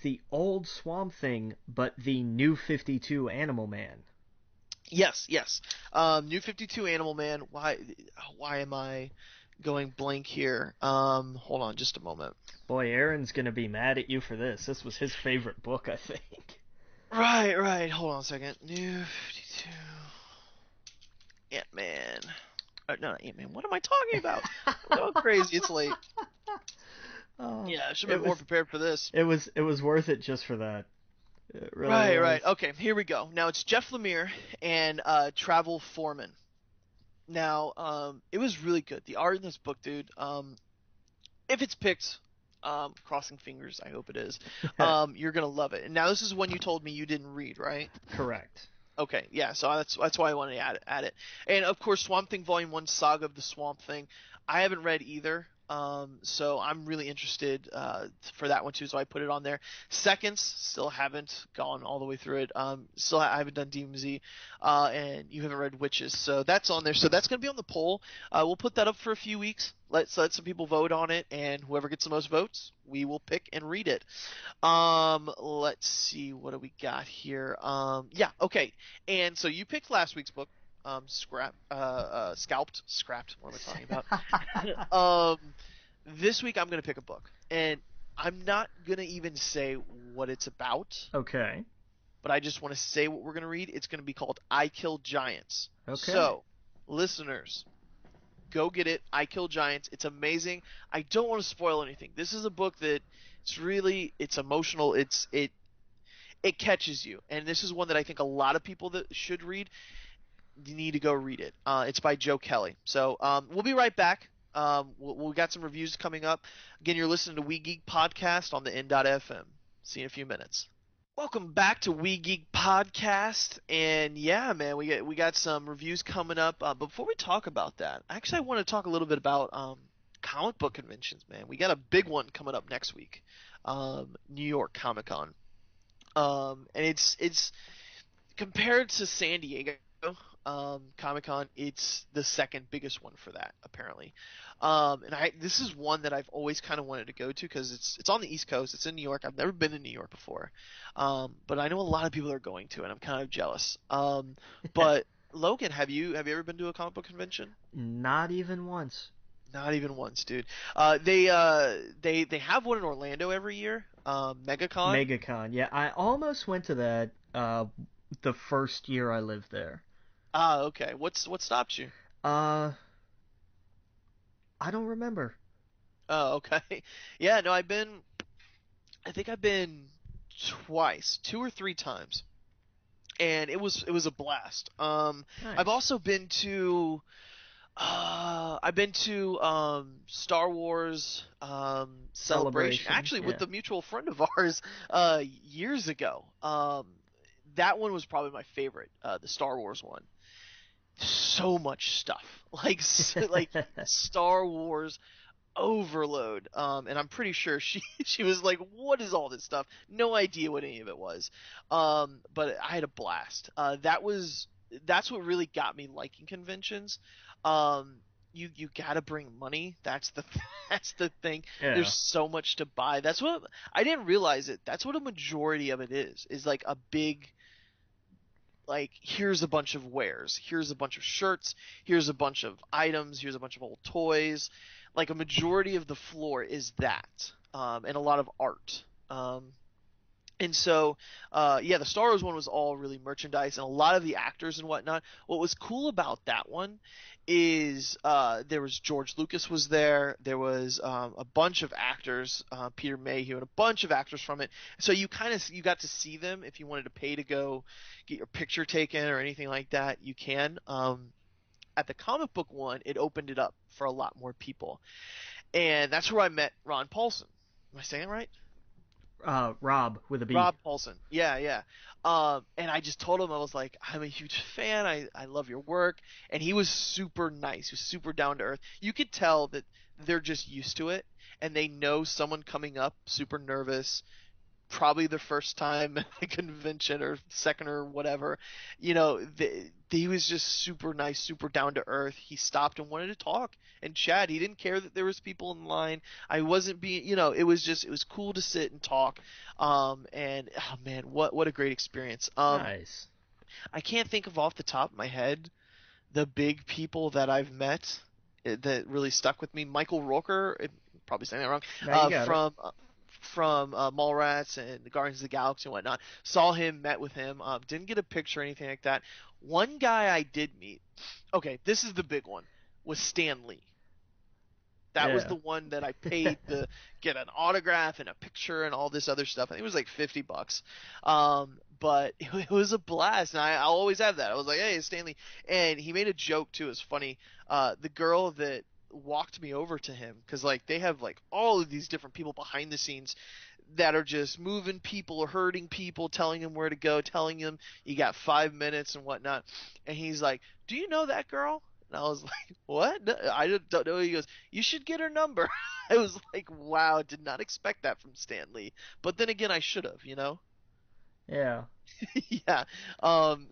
the old Swamp Thing, but the new 52 Animal Man. Yes. New 52 Animal Man. Why am I going blank here? Hold on just a moment. Boy, Aaron's gonna be mad at you for this. This was his favorite book, I think. Right. Hold on a second. New 52 Ant-Man. No, not Ant-Man. What am I talking about? I'm going crazy. It's late. Oh, Yeah, I should have been more prepared for this. it was worth it just for that. It really was. Right. Okay, here we go. Now it's Jeff Lemire and Travel Foreman. Now, it was really good. The art in this book, dude. If it's picked, crossing fingers, I hope it is. You're gonna love it. And now this is one you told me you didn't read, right? Correct. Okay, yeah. So that's why I wanted to add it. And of course, Swamp Thing Volume One, Saga of the Swamp Thing. I haven't read either. So I'm really interested for that one too. So I put it on there. Seconds, still haven't gone all the way through it. Still I haven't done DMZ, and you haven't read Witches. So that's on there. So that's gonna be on the poll. We'll put that up for a few weeks. Let some people vote on it, and whoever gets the most votes, we will pick and read it. Let's see, what do we got here? Yeah, okay. And so you picked last week's book, Scrapped. What am I talking about? This week I'm gonna pick a book, and I'm not gonna even say what it's about, Okay. but I just want to say what we're gonna read. It's gonna be called I Kill Giants. Okay. So, listeners, go get it. I Kill Giants. It's amazing. I don't want to spoil anything. This is a book that it's emotional. It catches you, and this is one that I think a lot of people that should read. You need to go read it. It's by Joe Kelly. So we'll be right back. We got some reviews coming up. Again, you're listening to We Geek Podcast on the N.FM. See you in a few minutes. Welcome back to We Geek Podcast, and yeah, man, we got some reviews coming up. But before we talk about that, actually, I want to talk a little bit about comic book conventions, man. We got a big one coming up next week, New York Comic Con, and it's compared to San Diego Comic Con, it's the second biggest one for that apparently. And this is one that I've always kind of wanted to go to because it's on the East Coast. It's in New York. I've never been to New York before, but I know a lot of people are going to, and I'm kind of jealous. But Logan, have you ever been to a comic book convention? Not even once. Not even once, dude. They have one in Orlando every year, MegaCon. MegaCon. Yeah, I almost went to that the first year I lived there. Ah, okay. What stopped you? Uh, I don't remember. Oh, okay. Yeah, no, I think I've been twice, 2 or 3 times, and it was a blast. I've Nice. also been to Star Wars Celebration, Celebration. actually with Yeah. the mutual friend of ours years ago. That one was probably my favorite, the Star Wars one. So much stuff, like Star Wars overload. And I'm pretty sure she was like, "What is all this stuff?" No idea what any of it was. But I had a blast. That's what really got me liking conventions. Um, you gotta bring money. That's the that's the thing. Yeah. There's so much to buy. That's what I didn't realize it. That's what a majority of it is like a big, like, here's a bunch of wares, here's a bunch of shirts, here's a bunch of items, here's a bunch of old toys. Like a majority of the floor is that, and a lot of art. And so, yeah, the Star Wars one was all really merchandise and a lot of the actors and whatnot. What was cool about that one is there was George Lucas was there. There was a bunch of actors, Peter Mayhew, and a bunch of actors from it. So you got to see them. If you wanted to pay to go get your picture taken or anything like that, you can. At the comic book one, it opened it up for a lot more people, and that's where I met Ron Paulson. Am I saying it right? Rob with a B. Rob Paulson. Yeah, yeah. And I just told him, I was like, I'm a huge fan. I love your work. And he was super nice. He was super down to earth. You could tell that they're just used to it and they know someone coming up super nervous, probably the first time at a convention or second or whatever. He was just super nice, super down to earth. He stopped and wanted to talk and chat. He didn't care that there was people in line. I wasn't being, it was cool to sit and talk. And oh man, what a great experience. Nice. I can't think of off the top of my head the big people that I've met that really stuck with me. Michael Rooker, probably saying that wrong, Now you got it. from Mallrats and the Guardians of the Galaxy and whatnot. Saw him, met with him. Didn't get a picture or anything like that. One guy I did meet. Okay, this is the big one. Was Stan Lee. That was Yeah. the one that I paid to get an autograph and a picture and all this other stuff. I think it was like $50. But it was a blast, and I'll always have that. I was like, "Hey, it's Stanley," and he made a joke too. It's funny. The girl that walked me over to him, because like they have like all of these different people behind the scenes that are just moving people, hurting people, telling them where to go, telling them you got 5 minutes and whatnot. And he's like, "Do you know that girl?" And I was like, "What? No, I don't know." He goes, "You should get her number." I was like, "Wow, did not expect that from Stan Lee." But then again, I should have, you know? Yeah. Yeah.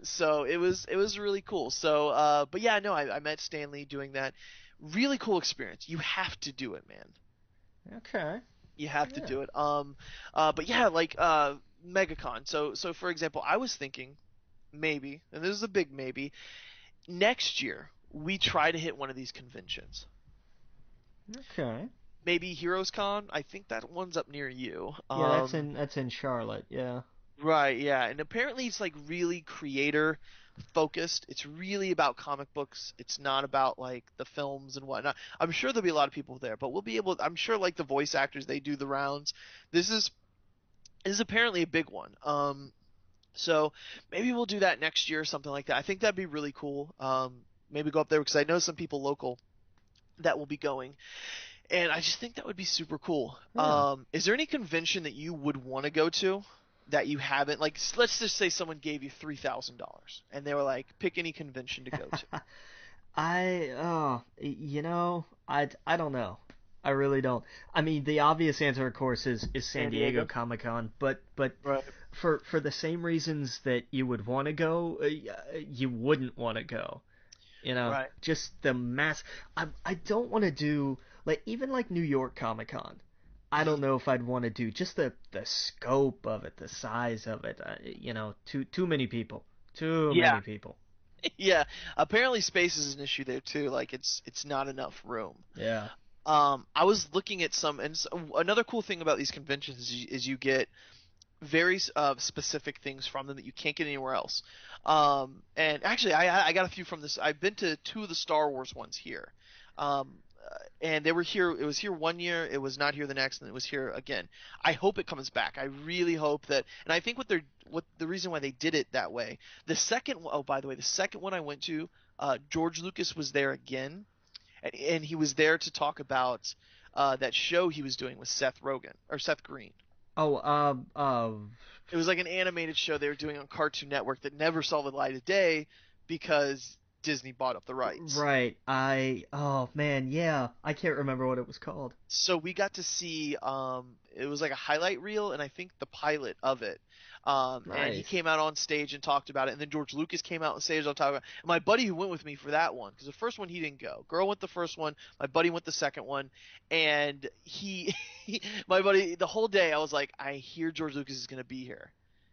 So it was really cool. So but yeah, no, I met Stan Lee doing that. Really cool experience. You have to do it, man. Okay. You have to Yeah. do it. But yeah, like MegaCon. So for example, I was thinking maybe, and this is a big maybe, next year we try to hit one of these conventions. Okay. Maybe Heroes Con. I think that one's up near you. Yeah, that's in Charlotte. Yeah. Right, yeah. And apparently it's like really creator focused. It's really about comic books. It's not about like the films and whatnot. I'm sure there'll be a lot of people there, but we'll be able, I'm sure like the voice actors, they do the rounds. This is this is apparently a big one. So maybe we'll do that next year or something like that. I think that'd be really cool. Maybe go up there because I know some people local that will be going, and I just think that would be super cool. Yeah. Is there any convention that you would want to go to that you haven't? Like, let's just say someone gave you $3,000 and they were like, pick any convention to go to. I don't know. I really don't. I mean, the obvious answer, of course, is San San Diego Diego. Comic Con, but Right. for the same reasons that you would want to go, you wouldn't want to go. Right. Just the mass. I don't want to do like even like New York Comic Con. I don't Mhm. know if I'd want to do just the scope of it, the size of it. Too many people, too Yeah. many people. Yeah. Apparently space is an issue there too. Like it's not enough room. Yeah. I was looking at some, and another cool thing about these conventions is you get very specific things from them that you can't get anywhere else. And actually, I got a few from this. I've been to two of the Star Wars ones here. And they were here. It was here one year. It was not here the next, and it was here again. I hope it comes back. I really hope that. And I think what the reason why they did it that way. Oh, by the way, the second one I went to, George Lucas was there again, and he was there to talk about that show he was doing with Seth Rogen or Seth Green. Oh, It was like an animated show they were doing on Cartoon Network that never saw the light of day because Disney bought up the rights. right. Oh man, yeah. I can't remember what it was called. So we got to see it was like a highlight reel and I think the pilot of it. And he Nice. came out on stage and talked about it, and then George Lucas came out on stage and talked about it. And my buddy who went with me for that one, because the first one he didn't go. Girl went the first one, my buddy went the second one, and my buddy, the whole day I was like, I hear George Lucas is gonna be here.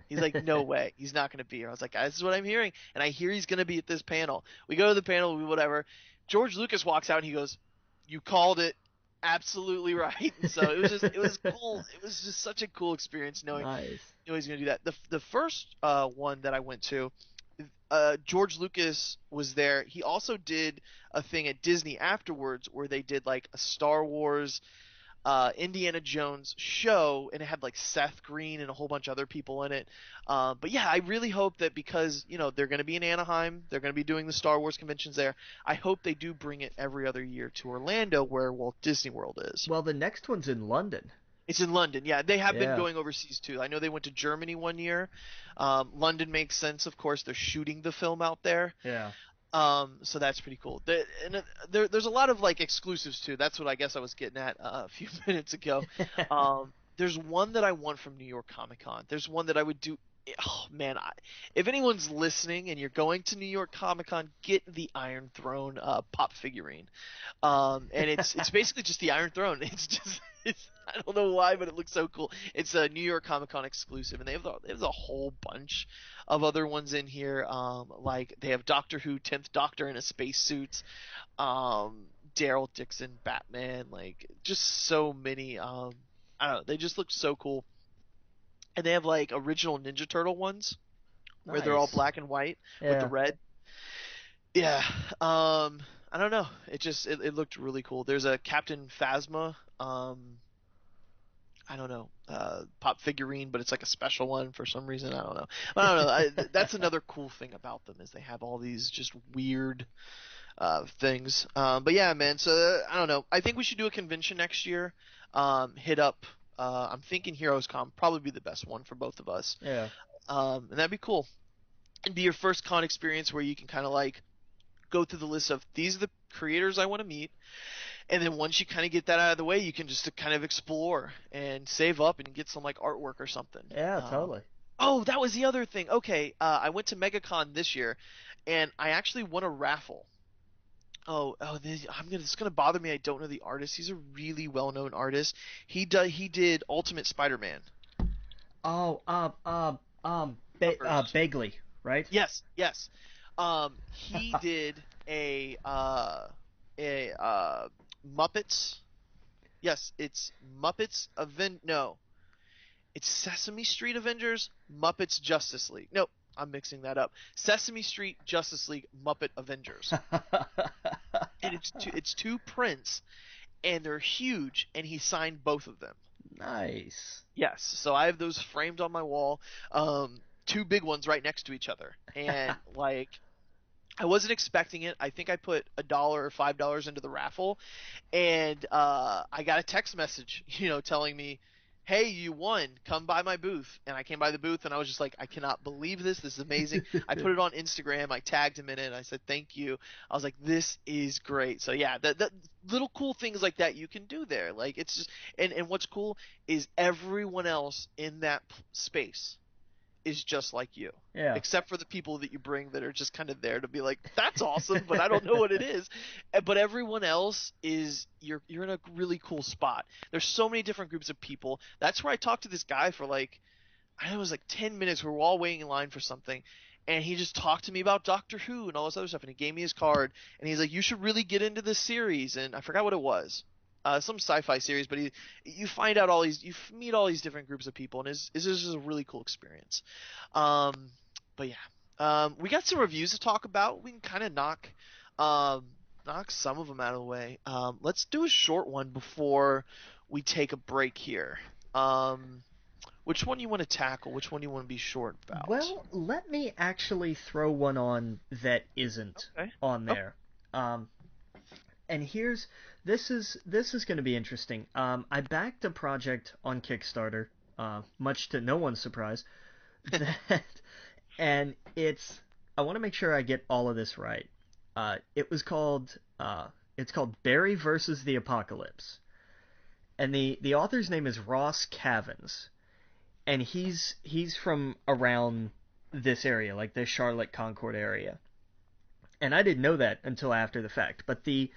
He's like, no way, he's not gonna be here. I was like, this is what I'm hearing, and I hear he's gonna be at this panel. We go to the panel, we whatever. George Lucas walks out and he goes, "You called it." absolutely right. And so it was cool. It was just such a cool experience knowing Nice. he's going to do that. The first one that I went to, George Lucas was there. He also did a thing at Disney afterwards where they did like a Star Wars Indiana Jones show, and it had like Seth Green and a whole bunch of other people in it. But yeah, I really hope that because they're going to be in Anaheim, they're going to be doing the Star Wars conventions there. I hope they do bring it every other year to Orlando, where Walt Disney World is. Well, the next one's in London. It's in London. Yeah, they have been Yeah. going overseas too. I know they went to Germany one year. London makes sense, of course. They're shooting the film out there. Yeah. So that's pretty cool. There's a lot of like exclusives too. That's what I guess I was getting at a few minutes ago. There's one that I want from New York Comic Con. There's one that I would do. Oh man, if anyone's listening and you're going to New York Comic Con, get the Iron Throne pop figurine. And it's basically just the Iron Throne. I don't know why, but it looks so cool. It's a New York Comic Con exclusive, and they have a whole bunch of other ones in here. Like they have Doctor Who 10th Doctor in a spacesuit, Daryl Dixon Batman, like just so many. I don't know, they just look so cool. And they have like original Ninja Turtle ones where they're all Nice. black and white with the Yeah. red. Yeah. I don't know. It looked really cool. There's a Captain Phasma. I don't know, pop figurine, but it's like a special one for some reason. I don't know. But I don't know. That's another cool thing about them is they have all these just weird things. But yeah, man. So I don't know. I think we should do a convention next year. Hit up. I'm thinking Heroes Con probably be the best one for both of us. Yeah. And that'd be cool. And be your first con experience where you can kind of like go through the list of these are the creators I want to meet, and then once you kind of get that out of the way, you can just kind of explore and save up and get some like artwork or something. Yeah, totally. Oh, that was the other thing. Okay, I went to MegaCon this year, and I actually won a raffle. It's gonna bother me. I don't know the artist. He's a really well-known artist. He did Ultimate Spider-Man Oh, covers. Bagley, right? Yes, yes. He did a Muppets. Yes, it's Muppets Aven. No, it's Sesame Street Avengers, Muppets Justice League. Nope, I'm mixing that up. Sesame Street Justice League Muppet Avengers, and it's two prints, and they're huge, and he signed both of them. Nice. Yes, so I have those framed on my wall. Two big ones right next to each other, and like I wasn't expecting it. I think I put $1 or $5 into the raffle, and I got a text message, telling me, "Hey, you won. Come by my booth." And I came by the booth, and I was just like, "I cannot believe this. This is amazing." I put it on Instagram. I tagged him in it. And I said, "Thank you." I was like, "This is great." So yeah, that little cool things like that you can do there. Like it's just, and what's cool is everyone else in that space is just like you, Yeah. except for the people that you bring that are just kind of there to be like, "That's awesome," but I don't know what it is. But everyone else is you're in a really cool spot. There's so many different groups of people. That's where I talked to this guy for like, I know it was like 10 minutes. We were all waiting in line for something. And he just talked to me about Doctor Who and all this other stuff. And he gave me his card. And he's like, "You should really get into this series." And I forgot what it was. Some sci-fi series, but you find out you meet all these different groups of people, and it's just a really cool experience. Um, but yeah, we got some reviews to talk about. We can kind of knock some of them out of the way. Let's do a short one before we take a break here. Which one you want to tackle? Which one you want to be short about? Well, let me actually throw one on that isn't Okay. on Oh, there. Um, and this is going to be interesting. I backed a project on Kickstarter, much to no one's surprise. That, and I want to make sure I get all of this right. It was it's called Barry versus the Apocalypse, and the author's name is Ross Cavins, and he's from around this area, like the Charlotte Concord area. And I didn't know that until after the fact. But the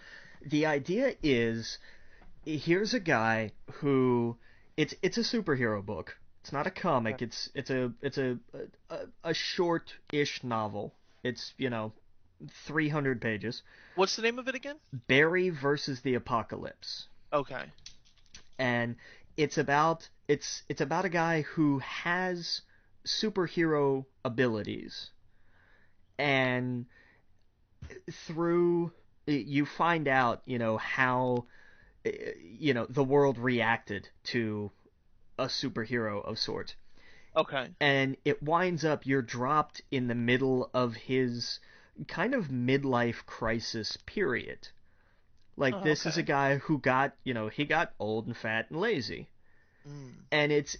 idea is, here's a guy who it's a superhero book. It's not a okay. comic. It's a short-ish novel. It's 300 pages. What's the name of it again? Barry versus the Apocalypse. Okay. and it's about a guy who has superhero abilities, and through you find out, how the world reacted to a superhero of sorts. Okay. And it winds up you're dropped in the middle of his kind of midlife crisis period. Like, Oh, this is a okay. guy who got, he got old and fat and lazy. Mm. And it's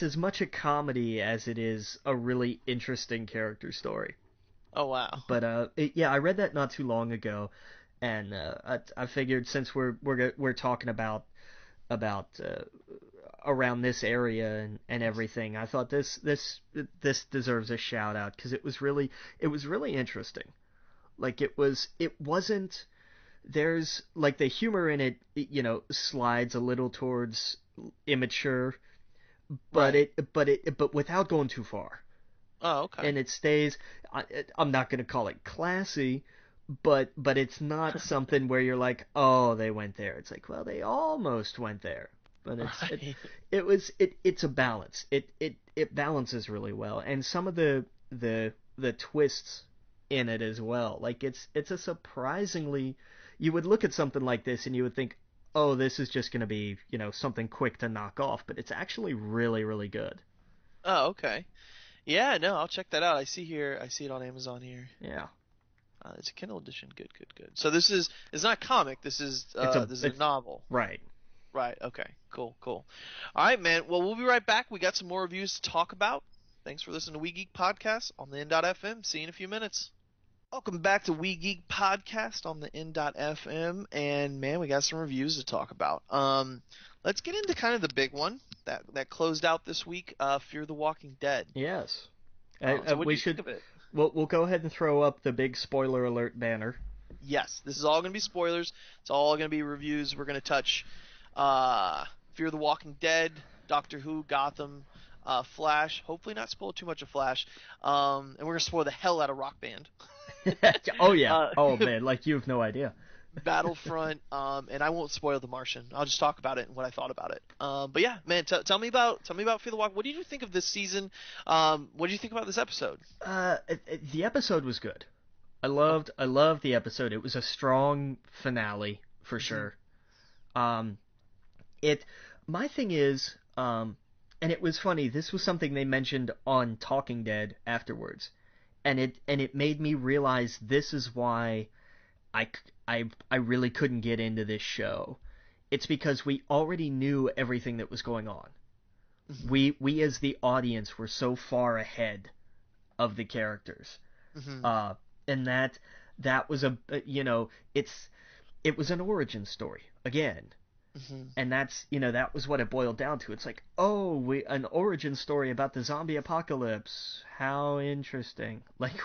as much a comedy as it is a really interesting character story. Oh, wow. But yeah, I read that not too long ago, and I figured, since we're talking about around this area and everything, I thought this deserves a shout out, because it was really interesting. Like, it wasn't, there's like, the humor in it, slides a little towards immature, but Right. but without going too far, Oh, okay. and it stays. I, I'm not gonna call it classy, but it's not something where you're like, oh, they went there. It's like, well, they almost went there, but Right. it's a balance. It balances really well, and some of the twists in it as well. Like, it's a surprisingly, you would look at something like this and you would think, oh, this is just gonna be, something quick to knock off, but it's actually really, really good. Oh, okay. Yeah, no, I'll check that out. I see here, I see it on Amazon here. Yeah. It's a Kindle edition. Good, good, good. So this is, it's not a comic. This is a It's novel. right. Right. Okay. Cool. Cool. All right, man. Well, we'll be right back. We got some more reviews to talk about. Thanks for listening to We Geek Podcast on the N.FM. See you in a few minutes. Welcome back to We Geek Podcast on the N.FM, and man, we got some reviews to talk about. Let's get into kind of the big one that closed out this week. Fear the Walking Dead. Yes. So what do We you think should. of it? We'll go ahead and throw up the big spoiler alert banner. Yes, this is all going to be spoilers. It's all going to be reviews. We're going to touch uh, Fear the Walking Dead, Doctor Who, Gotham, Flash. Hopefully, not spoil too much of Flash. And we're going to spoil the hell out of Rock Band. Oh yeah. uh, Oh man, like, you have no idea. Battlefront, and I won't spoil The Martian. I'll just talk about it and what I thought about it. But yeah, man, tell me about Fear the Walk. What did you think of this season? What did you think about this episode? The episode was good. I Oh, loved I loved the episode. It was a strong finale for mhm. sure. Um, it My thing is, and it was funny. This was something they mentioned on Talking Dead afterwards, and it made me realize this is why I I really couldn't get into this show. It's because we already knew everything that was going on. Mhm. We as the audience were so far ahead of the characters, Mhm. uh, and that was it was an origin story again, Mhm. and that was what it boiled down to. It's like, oh, we an origin story about the zombie apocalypse. How interesting! Like,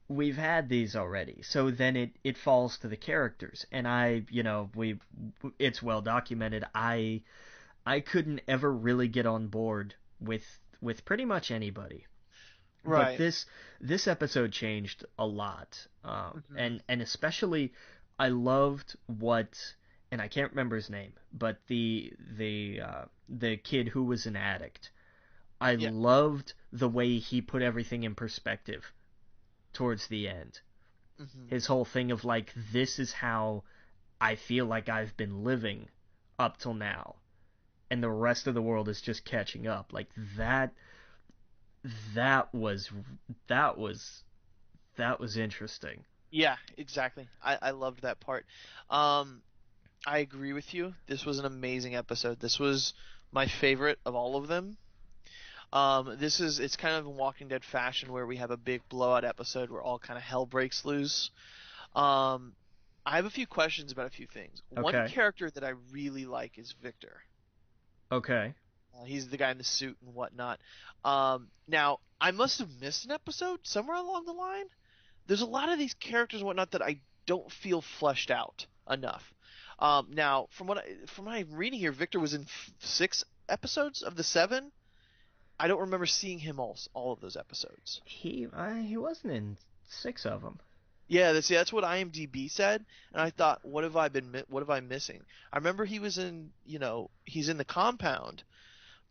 we've had these already. So then it falls to the characters, and it's well documented. I couldn't ever really get on board with pretty much anybody, but Right. this episode changed a lot, Mhm. and especially I loved what, and I can't remember his name, but the kid who was an addict. I Yeah. loved the way he put everything in perspective towards the end. Mhm. His whole thing of, like, this is how I feel like I've been living up till now, and the rest of the world is just catching up. Like, that was that was that was interesting. Yeah, exactly. I loved that part. Um, I agree with you. This was an amazing episode. This was my favorite of all of them. It's kind of in Walking Dead fashion where we have a big blowout episode where all kind of hell breaks loose. Um, I have a few questions about a few things. One Okay. character that I really like is Victor. Okay. He's the guy in the suit and whatnot. Now I must have missed an episode somewhere along the line. There's a lot of these characters and whatnot that I don't feel fleshed out enough. Now, from what I'm reading here, Victor was in 6 episodes of the 7. I don't remember seeing him all of those episodes. He wasn't in 6 of them. Yeah, that's what IMDb said, and I thought, what have I missing? I remember he was in, he's in the compound,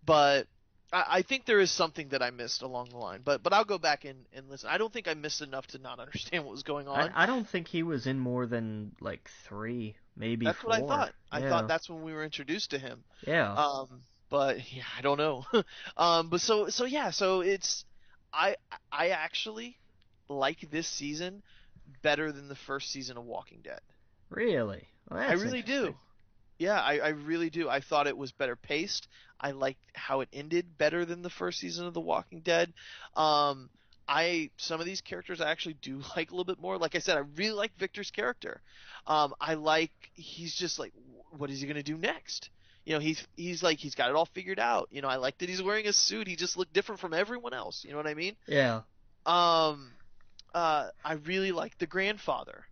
but I think there is something that I missed along the line. But I'll go back and listen. I don't think I missed enough to not understand what was going on. I don't think he was in more than like three, maybe That's what I four. thought. I thought Yeah. that's when we were introduced to him. Yeah. But yeah, I don't know. But so yeah, so I I actually like this season better than the first season of Walking Dead. Really? Well, I that's really interesting. do. Yeah, I really do. I thought it was better paced. I liked how it ended better than the first season of The Walking Dead. Um, some of these characters I actually do like a little bit more. Like I said, I really like Victor's character. I like he's just like, what is he gonna do next? He's like he's got it all figured out. I like that he's wearing a suit. He just looked different from everyone else. You know what I mean? Yeah. Um, I really like the grandfather.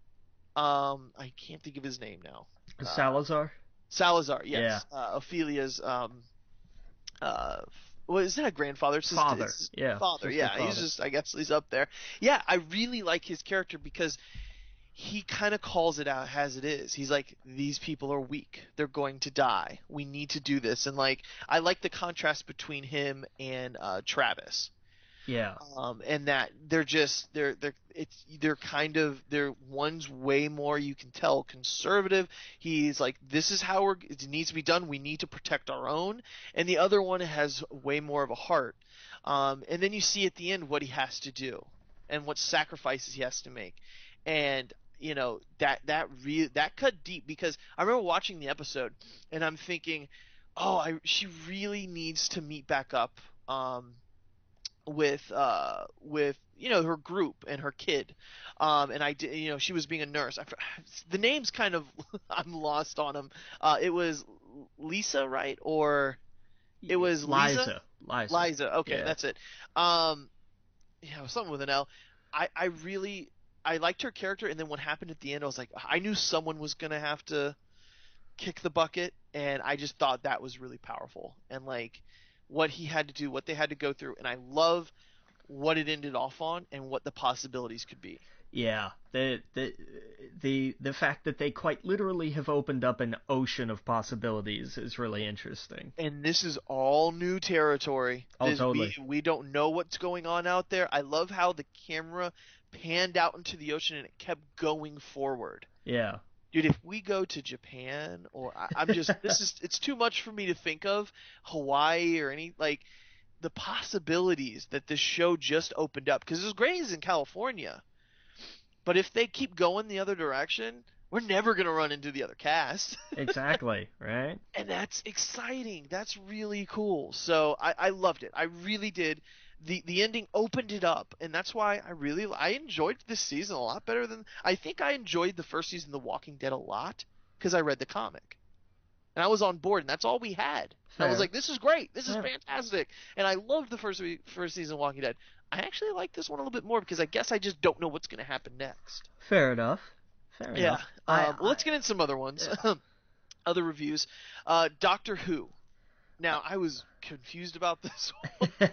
I can't think of his name now. Uh, Salazar? Salazar, Yeah. yes. Ophelia's uh well, isn't that a grandfather? Father. It's his Yeah. father. Just her Yeah, father. I guess he's up there. Yeah, I really like his character because he kind of calls it out as it is. He's like, these people are weak. They're going to die. We need to do this. And like, I like the contrast between him and Travis. Yeah. And that they're one's way more, you can tell, conservative. He's like, this is how it needs to be done. We need to protect our own. And the other one has way more of a heart. And then you see at the end what he has to do and what sacrifices he has to make. And that cut deep because I remember watching the episode and I'm thinking, oh, she really needs to meet back up. With her group and her kid, and I did, she was being a nurse. The name's kind of I'm lost on them. It was Lisa, right? Or it was Lisa? Liza. Liza. Liza. Okay, Yeah. that's it. Something with an L. I really I liked her character, and then what happened at the end, I was like, I knew someone was gonna have to kick the bucket, and I just thought that was really powerful, and like what he had to do, what they had to go through, and I love what it ended off on and what the possibilities could be. Yeah. The fact that they quite literally have opened up an ocean of possibilities is really interesting. And this is all new territory. Oh, This totally. we don't know what's going on out there. I love how the camera panned out into the ocean and it kept going forward. Yeah. Dude, if we go to Japan or I'm just it's too much for me to think of Hawaii or any like the possibilities that this show just opened up because as great as in California, but if they keep going the other direction, we're never gonna run into the other cast, Exactly. Right. and that's exciting. That's really cool. So I loved it. I really did. The ending opened it up, and that's why I enjoyed this season a lot better than I think I enjoyed the first season of The Walking Dead a lot because I read the comic and I was on board, and that's all we had. And I was Fair. like, "This is great. This is Yeah. fantastic." And I loved the first season of Walking Dead. I actually like this one a little bit more because I guess I just don't know what's going to happen next. Fair enough. Fair Yeah. enough. Well, let's get into some other ones, Yeah. other reviews. Doctor Who. Now, I was confused about this one.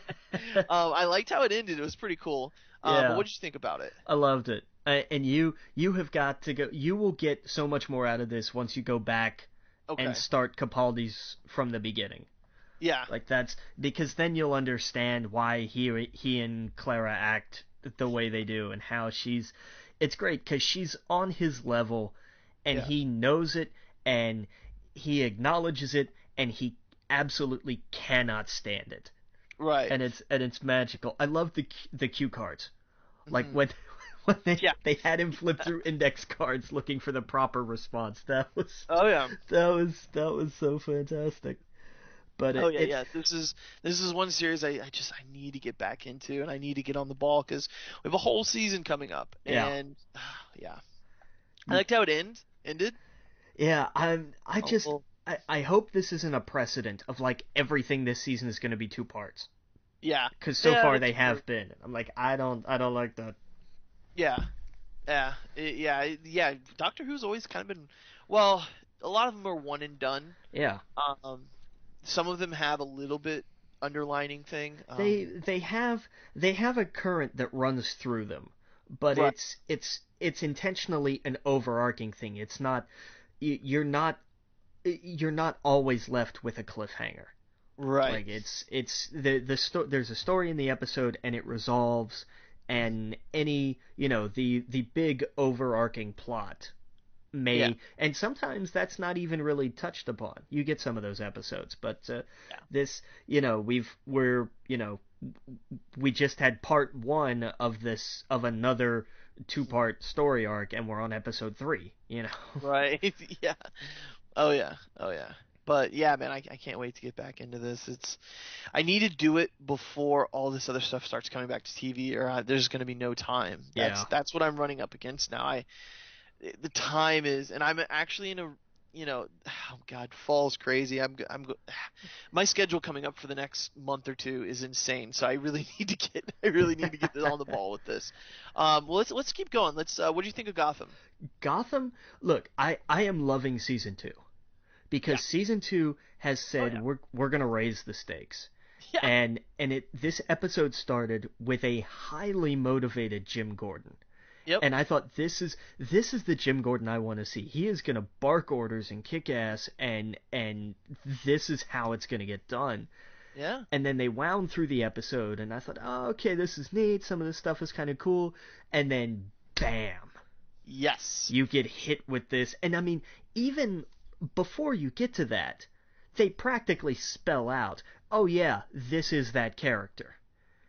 I liked how it ended. It was pretty cool. But Yeah. what did you think about it? I loved it. And you have got to go. You will get so much more out of this once you go back and Okay. start Capaldi's from the beginning. Yeah. Like that's because then you'll understand why he and Clara act the way they do and how she's. It's great because she's on his level, and Yeah. he knows it, and he acknowledges it, and he absolutely cannot stand it, Right. and it's magical. I love the cue cards, like Hmm. when when Yeah. they had him flip through index cards looking for the proper response. Oh yeah. That was so fantastic. But Oh yeah, it's yeah. This is one series I need to get back into, and I need to get on the ball because we have a whole season coming up, yeah. and yeah, I liked how it ended. Yeah, I Oh, just well, I hope this isn't a precedent of like everything this season is going to be two parts yeah, because so yeah, far that's they true. have been. I'm like I don't like that. Yeah, yeah. Doctor Who's always kind of been, well, a lot of them are one and done. Yeah. Um, some of them have a little bit underlining thing. They have a current that runs through them, but Right. it's intentionally an overarching thing. It's not you're not always left with a cliffhanger. Right. Like it's there's a story in the episode and it resolves, and any the big overarching plot Yeah. and sometimes that's not even really touched upon. You get some of those episodes, but Yeah. this we just had part one of another two-part story arc, and we're on episode three. Right. Yeah. Oh yeah. Oh yeah. But yeah, man, I can't wait to get back into this. I need to do it before all this other stuff starts coming back to TV, or there's going to be no time. Yeah. That's what I'm running up against now. The time is, and I'm actually in a, oh God, fall's crazy. My schedule coming up for the next month or two is insane. So I really need to get on the ball with this. Well, let's keep going. What do you think of Gotham? Gotham. Look, I am loving season two Yeah. because season two has Oh said yeah. we're gonna raise the stakes. Yeah. And this episode started with a highly motivated Jim Gordon. Yep. And I thought this is the Jim Gordon I want to see. He is gonna bark orders and kick ass, and this is how it's gonna get done. Yeah. And then they wound through the episode, and I thought, oh, okay, this is neat. Some of this stuff is kind of cool. And then, bam, Yes. you get hit with this. And I mean, even before you get to that, they practically spell out, oh yeah, this is that character.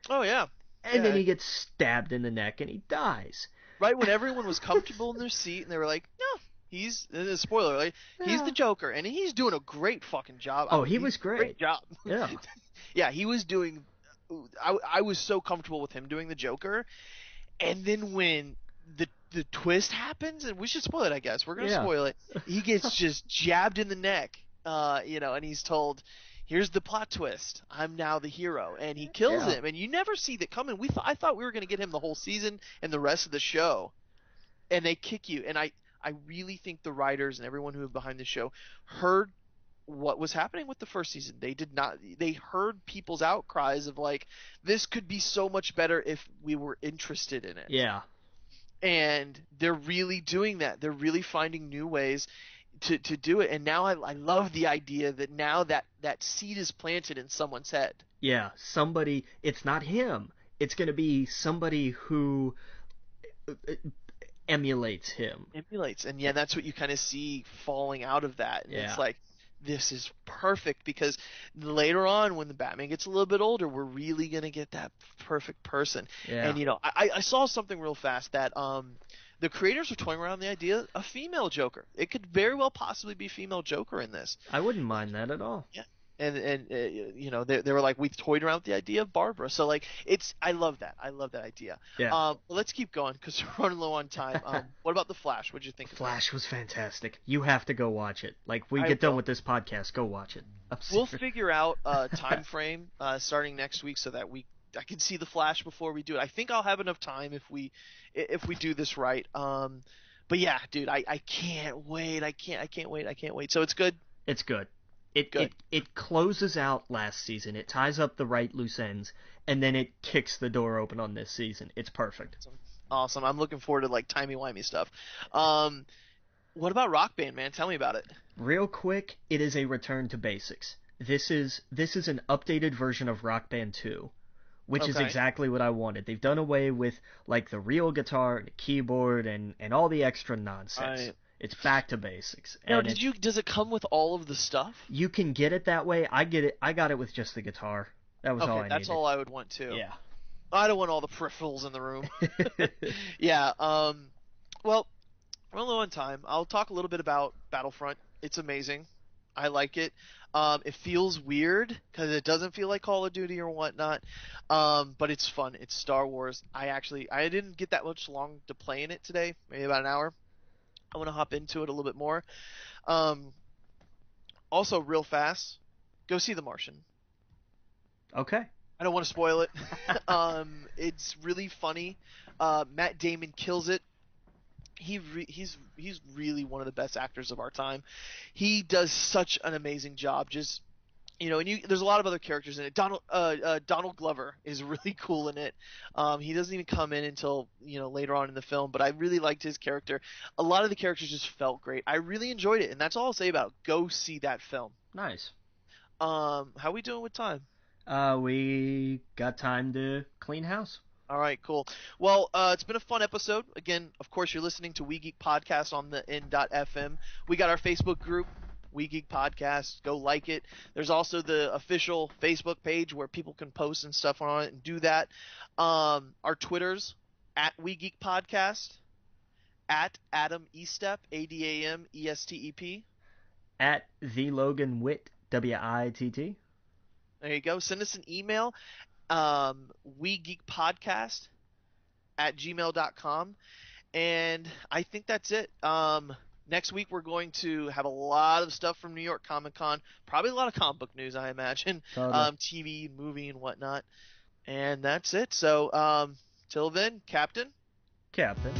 Oh yeah. And Yeah. then he gets stabbed in the neck and he dies. Right when everyone was comfortable in their seat and they were like, no, he's a spoiler, like he's Yeah. the Joker and he's doing a great fucking job. Oh, he was great. Great job. Yeah. Yeah, he was doing. I was so comfortable with him doing the Joker, and then when the twist happens, and we should spoil it, I guess we're gonna Yeah. spoil it. He gets just jabbed in the neck, and he's told, "Here's the plot twist. I'm now the hero," and he kills Yeah. him, and you never see that coming. I thought we were gonna get him the whole season and the rest of the show, and they kick you. And I really think the writers and everyone who was behind the show heard what was happening with the first season. They heard people's outcries of like, this could be so much better if we were interested in it. Yeah. And they're really doing that. They're really finding new ways to do it. And now I love the idea that now that seed is planted in someone's head. Yeah. Somebody, it's not him. It's going to be somebody who emulates him. Emulates. And yeah, that's what you kind of see falling out of that. And Yeah. it's like, this is perfect because later on when the Batman gets a little bit older, we're really going to get that perfect person. Yeah. And I saw something real fast that the creators are toying around the idea of female Joker. It could very well possibly be female Joker in this. I wouldn't mind that at all. Yeah. And they were like, we toyed around with the idea of Barbara. So like I love that idea. Yeah. Let's keep going because we're running low on time. What about the Flash? What'd you think of Flash was fantastic. You have to go watch it. Like, we I get done will. with this podcast, go watch it. We'll figure out a time frame starting next week so that I can see the Flash before we do it. I think I'll have enough time if we do this right. But yeah, dude, I can't wait. I can't wait. So it's good. It's good. Good. It closes out last season. It ties up the right loose ends, and then it kicks the door open on this season. It's perfect. Awesome. I'm looking forward to like timey-wimey stuff. What about Rock Band, man? Tell me about it. Real quick, it is a return to basics. This is an updated version of Rock Band 2, which is Okay. exactly what I wanted. They've done away with like the real guitar and the keyboard and all the extra nonsense. Right. It's back to basics. Now, And does it come with all of the stuff? you can get it that way. I got it with just the guitar. That was all I Okay, that's needed. all I would want too. Yeah. I don't want all the peripherals in the room. Yeah. Well, we're low on time. I'll talk a little bit about Battlefront. It's amazing. I like it. It feels weird because it doesn't feel like Call of Duty or whatnot. But it's fun. It's Star Wars. I didn't get that much long to play in it today. Maybe about an hour. I want to hop into it a little bit more. Also, real fast, go see The Martian. Okay. I don't want to spoil it. It's really funny. Matt Damon kills it. He's really one of the best actors of our time. He does such an amazing job just and there's a lot of other characters in it. Donald Glover is really cool in it. He doesn't even come in until later on in the film, but I really liked his character. A lot of the characters just felt great. I really enjoyed it, and that's all I'll say about it. Go see that film. Nice. How we doing with time? We got time to clean house. All right, cool. Well, it's been a fun episode. Again, of course, you're listening to We Geek Podcast on the N.FM. We got our Facebook group, We Geek Podcast. Go like it. There's also the official Facebook page where people can post and stuff on it and do that. Our Twitters, at We Geek Podcast, at Adam Estep, ADAMESTEP. At the Logan Witt, WITT. There you go. Send us an email, wegeekpodcast at gmail.com. And I think that's it. Next week we're going to have a lot of stuff from New York Comic Con. Probably a lot of comic book news, I imagine. Totally. TV, movie, and whatnot. And that's it. So till then, Captain. Captain.